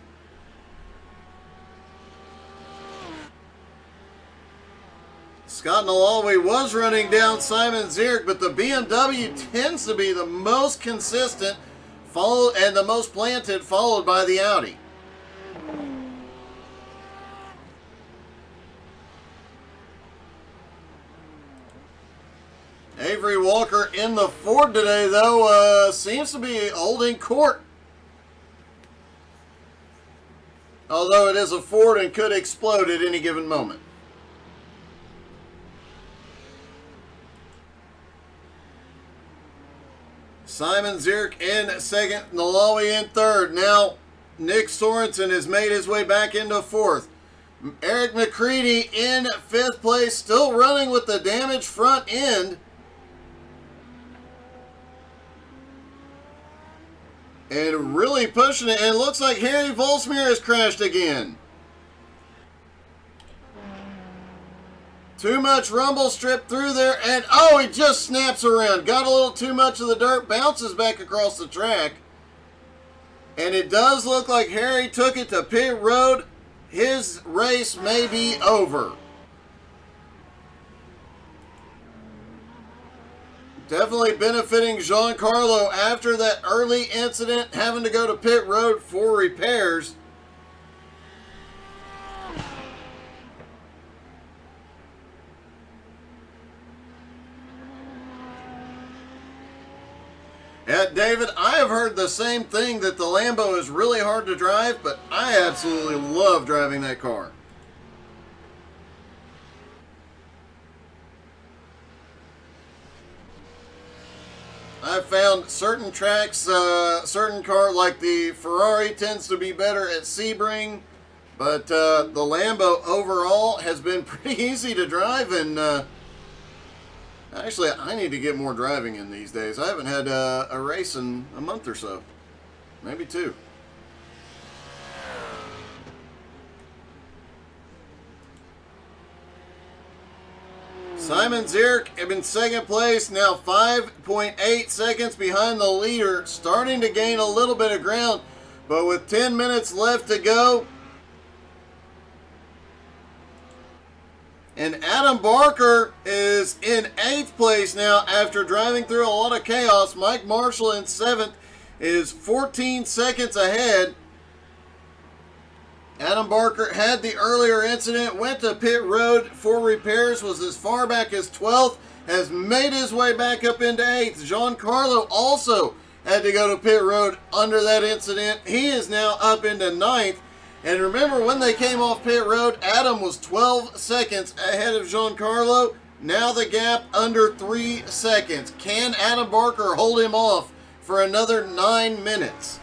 Speaker 1: Scott Nalawi was running down Simon Zierk, but the BMW tends to be the most consistent, followed and the most planted, followed by the Audi. Avery Walker in the Ford today, though, seems to be holding court. Although it is a Ford and could explode at any given moment. Simon Zierk in 2nd, Nalawi in 3rd. Now, Nick Sorensen has made his way back into 4th. Eric McCready in 5th place, still running with the damaged front end. And really pushing it, and it looks like Harry Volsmuir has crashed again. Too much rumble strip through there, and oh, he just snaps around. Got a little too much of the dirt, bounces back across the track. And it does look like Harry took it to pit road. His race may be over. Definitely benefiting Giancarlo after that early incident, having to go to pit road for repairs. Yeah, David, I have heard the same thing, that the Lambo is really hard to drive, but I absolutely love driving that car. I've found certain tracks, certain car, like the Ferrari tends to be better at Sebring, but the Lambo overall has been pretty easy to drive, and actually, I need to get more driving in these days. I haven't had a race in a month or so. Maybe 2. Simon Zierk in second place, now 5.8 seconds behind the leader, starting to gain a little bit of ground, but with 10 minutes left to go. And Adam Barker is in 8th place now after driving through a lot of chaos. Mike Marshall in 7th is 14 seconds ahead. Adam Barker had the earlier incident, went to pit road for repairs, was as far back as 12th, has made his way back up into 8th. Giancarlo also had to go to pit road under that incident. He is now up into 9th. And remember, when they came off pit road, Adam was 12 seconds ahead of Giancarlo. Now the gap under 3 seconds. Can Adam Barker hold him off for another 9 minutes?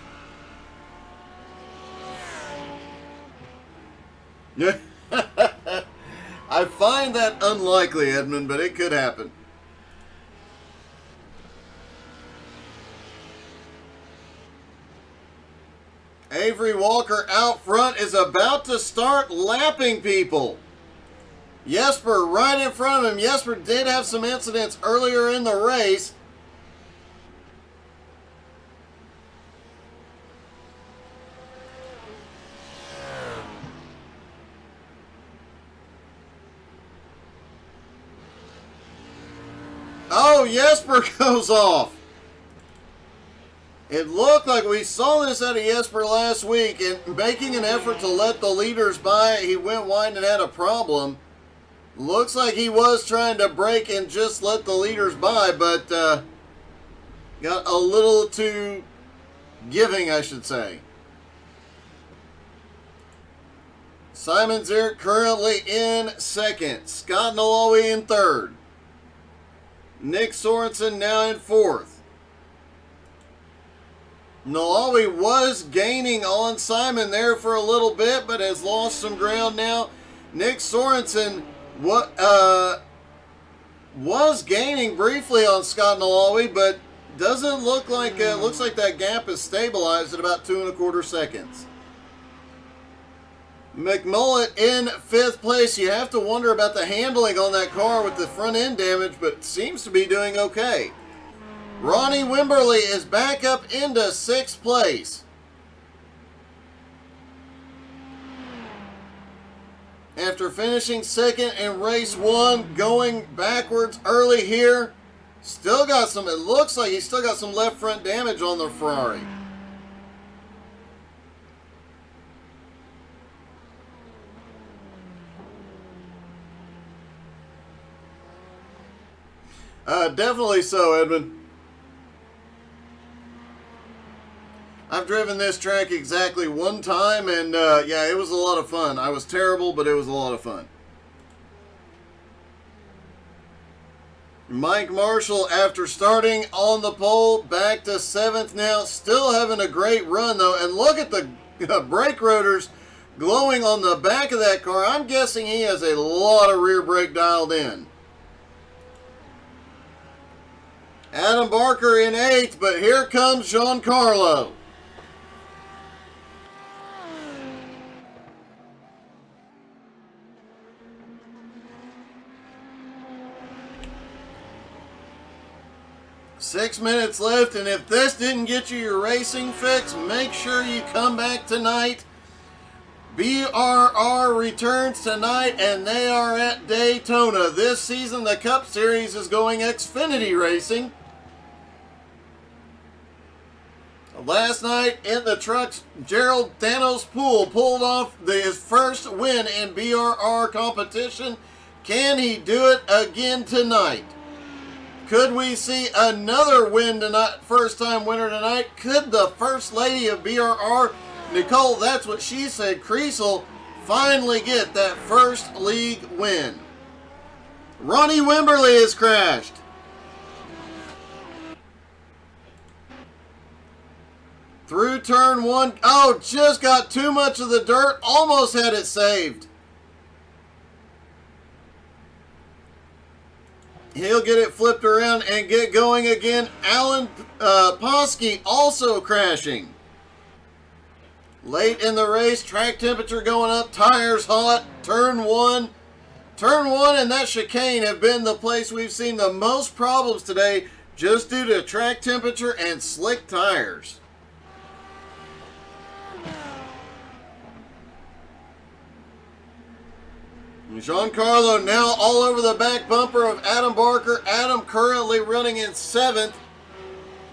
Speaker 1: Yeah. I find that unlikely, Edmund, but it could happen. Avery Walker out front is about to start lapping people. Jesper right in front of him. Jesper did have some incidents earlier in the race. Oh, Jesper goes off. It looked like we saw this out of Jesper last week, and making an effort to let the leaders by, he went wide and had a problem. Looks like he was trying to brake and just let the leaders by, but got a little too giving, I should say. Simon Zierk currently in 2nd. Scott Nalawi in 3rd. Nick Sorensen now in 4th. Nalawi was gaining on Simon there for a little bit, but has lost some ground now. Nick Sorensen was gaining briefly on Scott Nalawi, but doesn't look like looks like that gap is stabilized at about 2 1/4 seconds. McMullet in 5th place. You have to wonder about the handling on that car with the front end damage, but seems to be doing okay. Ronnie Wimberly is back up into 6th place. After finishing 2nd in race 1, going backwards early here. Still got some, it looks like he's still got some left front damage on the Ferrari. Definitely so, Edmund. I've driven this track exactly 1 time, and yeah, it was a lot of fun. I was terrible, but it was a lot of fun. Mike Marshall, after starting on the pole, back to 7th now. Still having a great run, though. And look at the brake rotors glowing on the back of that car. I'm guessing he has a lot of rear brake dialed in. Adam Barker in 8th, but here comes Giancarlo. 6 minutes left, and if this didn't get you your racing fix, make sure you come back tonight. BRR returns tonight, and they are at Daytona. This season, the Cup Series is going Xfinity Racing. Last night in the trucks, Gerald Thanos Poole pulled off his first win in BRR competition. Can he do it again tonight? Could we see another win tonight, first-time winner tonight? Could the First Lady of BRR, Nicole, that's what she said, Creasel, finally get that first league win? Ronnie Wimberly has crashed. Through turn one. Oh, just got too much of the dirt. Almost had it saved. He'll get it flipped around and get going again. Alan Posky also crashing. Late in the race, track temperature going up, tires hot, turn one. Turn one and that chicane have been the place we've seen the most problems today just due to track temperature and slick tires. Giancarlo now all over the back bumper of Adam Barker. Adam currently running in 7th.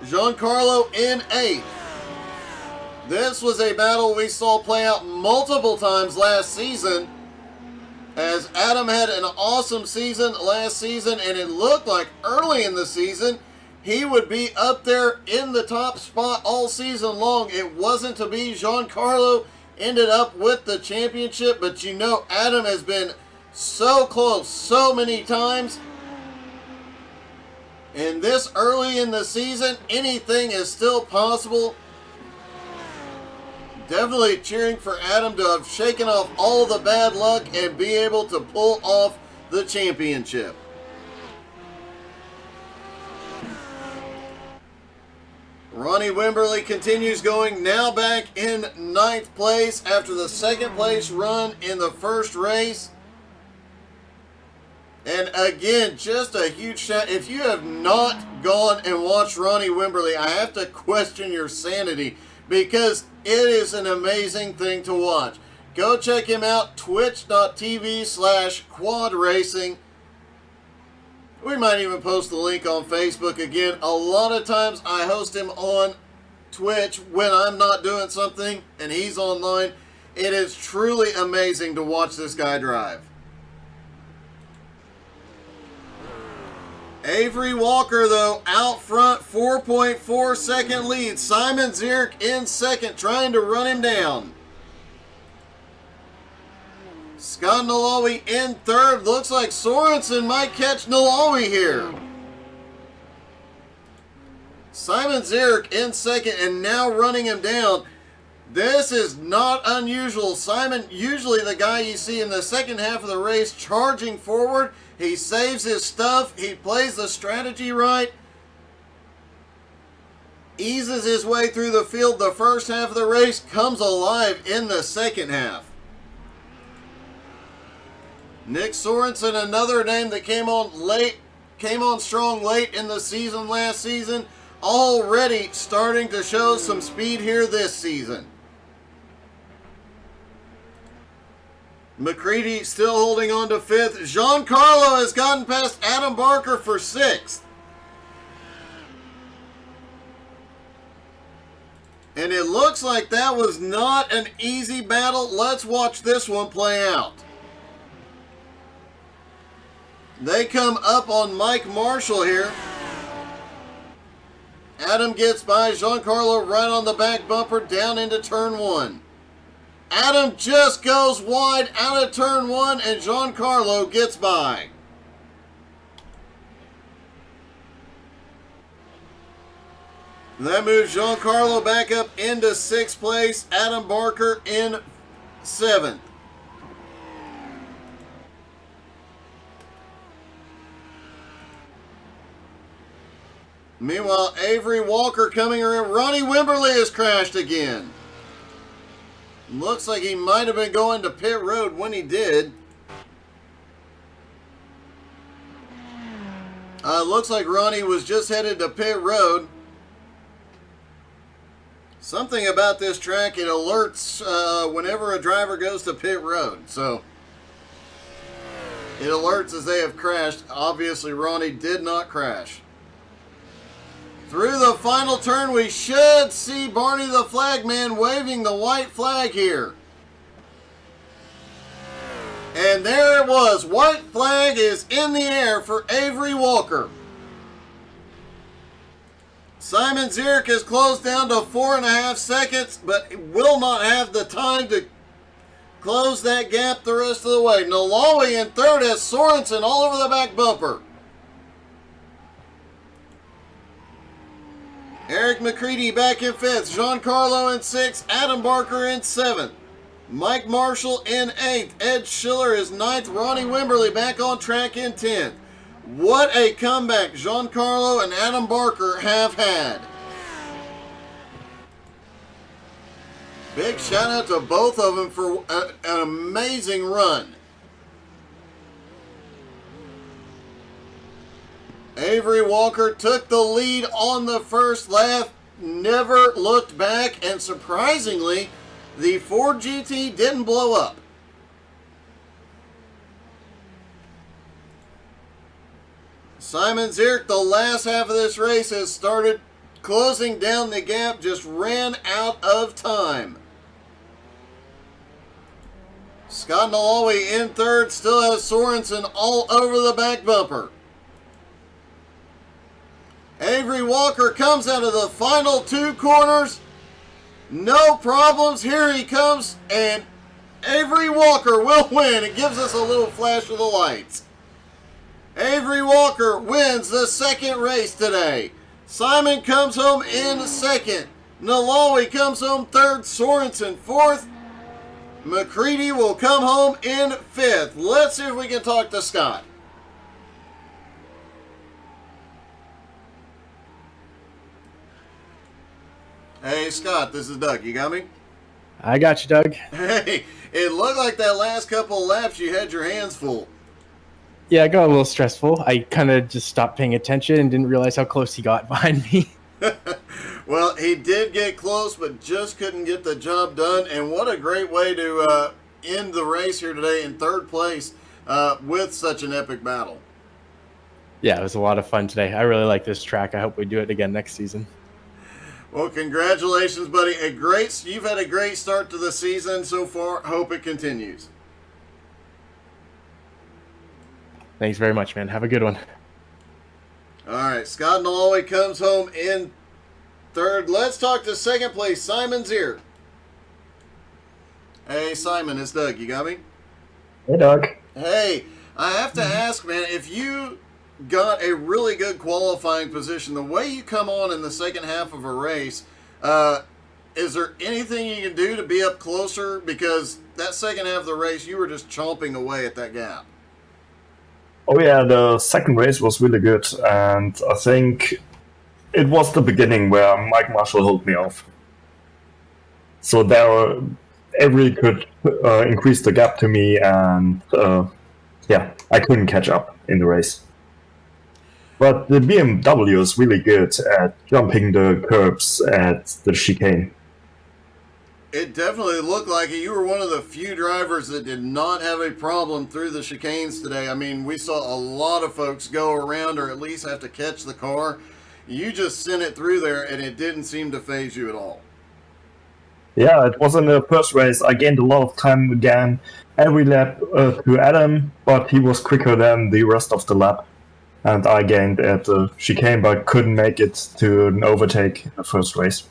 Speaker 1: Giancarlo in 8th. This was a battle we saw play out multiple times last season, as Adam had an awesome season last season, and it looked like early in the season he would be up there in the top spot all season long. It wasn't to be. Giancarlo ended up with the championship, but you know Adam has been so close so many times. And this early in the season, anything is still possible. Definitely cheering for Adam to have shaken off all the bad luck and be able to pull off the championship. Ronnie Wimberly continues going, now back in 9th place after the 2nd place run in the first race. And again, just a huge shout. If you have not gone and watched Ronnie Wimberly, I have to question your sanity, because it is an amazing thing to watch. Go check him out, twitch.tv/quad racing. We might even post the link on Facebook again. A lot of times I host him on Twitch when I'm not doing something and he's online. It is truly amazing to watch this guy drive. Avery Walker, though, out front, 4.4 second lead. Simon Zierk in 2nd, trying to run him down. Scott Nalawi in 3rd. Looks like Sorensen might catch Nalawi here. Simon Zierk in 2nd and now running him down. This is not unusual. Simon, usually the guy you see in the second half of the race charging forward. He saves his stuff. He plays the strategy right. Eases his way through the field the first half of the race. Comes alive in the second half. Nick Sorensen, another name that came on strong late in the season last season. Already starting to show some speed here this season. McCready still holding on to 5th. Giancarlo has gotten past Adam Barker for 6th. And it looks like that was not an easy battle. Let's watch this one play out. They come up on Mike Marshall here. Adam gets by Giancarlo right on the back bumper down into turn 1. Adam just goes wide out of turn 1 and Giancarlo gets by. That moves Giancarlo back up into 6th place. Adam Barker in 7th. Meanwhile, Avery Walker coming around. Ronnie Wimberly has crashed again. Looks like he might have been going to pit road when he did. Looks like Ronnie was just headed to pit road. Something about this track, it alerts whenever a driver goes to pit road. So it alerts as they have crashed. Obviously, Ronnie did not crash. Through the final turn, we should see Barney the Flagman waving the white flag here. And there it was. White flag is in the air for Avery Walker. Simon Zierk has closed down to 4.5 seconds, but will not have the time to close that gap the rest of the way. Nalawi in third as Sorensen all over the back bumper. Eric McCready back in fifth. Giancarlo in sixth. Adam Barker in seventh. Mike Marshall in 8th. Ed Schiller is 9th. Ronnie Wimberly back on track in 10th. What a comeback Giancarlo and Adam Barker have had. Big shout out to both of them for an amazing run. Avery Walker took the lead on the first lap, never looked back, and surprisingly, the Ford GT didn't blow up. Simon Zierk, the last half of this race, has started closing down the gap, just ran out of time. Scott Nalawi in third, still has Sorensen all over the back bumper. Avery Walker comes out of the final 2 corners. No problems. Here he comes, and Avery Walker will win. It gives us a little flash of the lights. Avery Walker wins the second race today. Simon comes home in second. Nalawi comes home third. Sorensen fourth. McCready will come home in fifth. Let's see if we can talk to Scott. Hey, Scott, this is Doug. You got me?
Speaker 2: I got you, Doug.
Speaker 1: Hey, it looked like that last couple of laps you had your hands full.
Speaker 2: Yeah, it got a little stressful. I kind of just stopped paying attention and didn't realize how close he got behind me.
Speaker 1: Well, he did get close, but just couldn't get the job done. And what a great way to end the race here today in third place with such an epic battle.
Speaker 2: Yeah, it was a lot of fun today. I really like this track. I hope we do it again next season.
Speaker 1: Well, congratulations, buddy. You've had a great start to the season so far. Hope it continues.
Speaker 2: Thanks very much, man. Have a good one.
Speaker 1: All right, Scott Nalawi comes home in third. Let's talk to second place, Simon Zierk. Hey, Simon, it's Doug. You got me?
Speaker 6: Hey, Doug.
Speaker 1: Hey, I have to ask, man, if you got a really good qualifying position, the way you come on in the second half of a race, is there anything you can do to be up closer? Because that second half of the race, you were just chomping away at that gap.
Speaker 6: Oh yeah, the second race was really good, and I think it was the beginning where Mike Marshall held me off. So there, Avery could increase the gap to me, and yeah, I couldn't catch up in the race. But the BMW is really good at jumping the curbs at the chicane.
Speaker 1: It definitely looked like it. You were one of the few drivers that did not have a problem through the chicanes today. I mean, we saw a lot of folks go around or at least have to catch the car. You just sent it through there, and it didn't seem to phase you at all.
Speaker 6: Yeah, it was in the first race. I gained a lot of time again, every lap to Adam, but he was quicker than the rest of the lap. And I gained at the chicane, but couldn't make it to an overtake in the first race.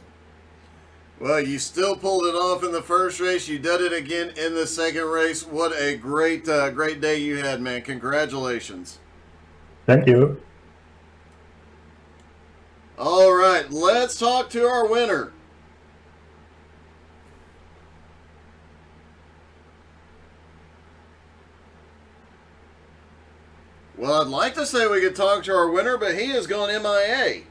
Speaker 1: Well, you still pulled it off in the first race. You did it again in the second race. What a great day you had, man. Congratulations.
Speaker 6: Thank you.
Speaker 1: All right, let's talk to our winner. Well, I'd like to say we could talk to our winner, but he has gone MIA.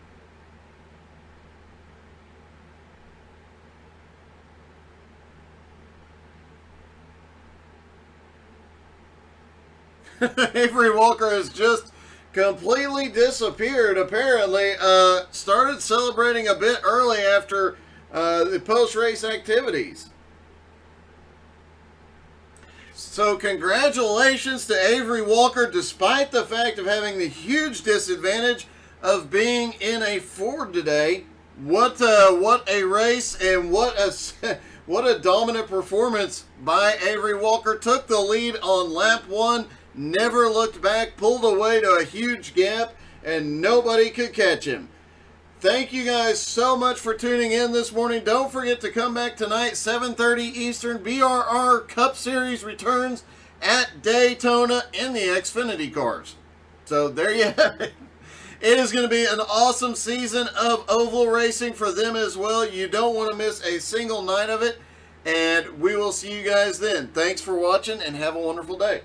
Speaker 1: Avery Walker has just completely disappeared, apparently. Started celebrating a bit early after the post-race activities. So congratulations to Avery Walker, despite the fact of having the huge disadvantage of being in a Ford today. What a race, and what a dominant performance by Avery Walker. Took the lead on lap 1, never looked back, pulled away to a huge gap, and nobody could catch him. Thank you guys so much for tuning in this morning. Don't forget to come back tonight, 7:30 Eastern. BRR Cup Series returns at Daytona in the Xfinity cars. So there you have it. It is going to be an awesome season of oval racing for them as well. You don't want to miss a single night of it. And we will see you guys then. Thanks for watching and have a wonderful day.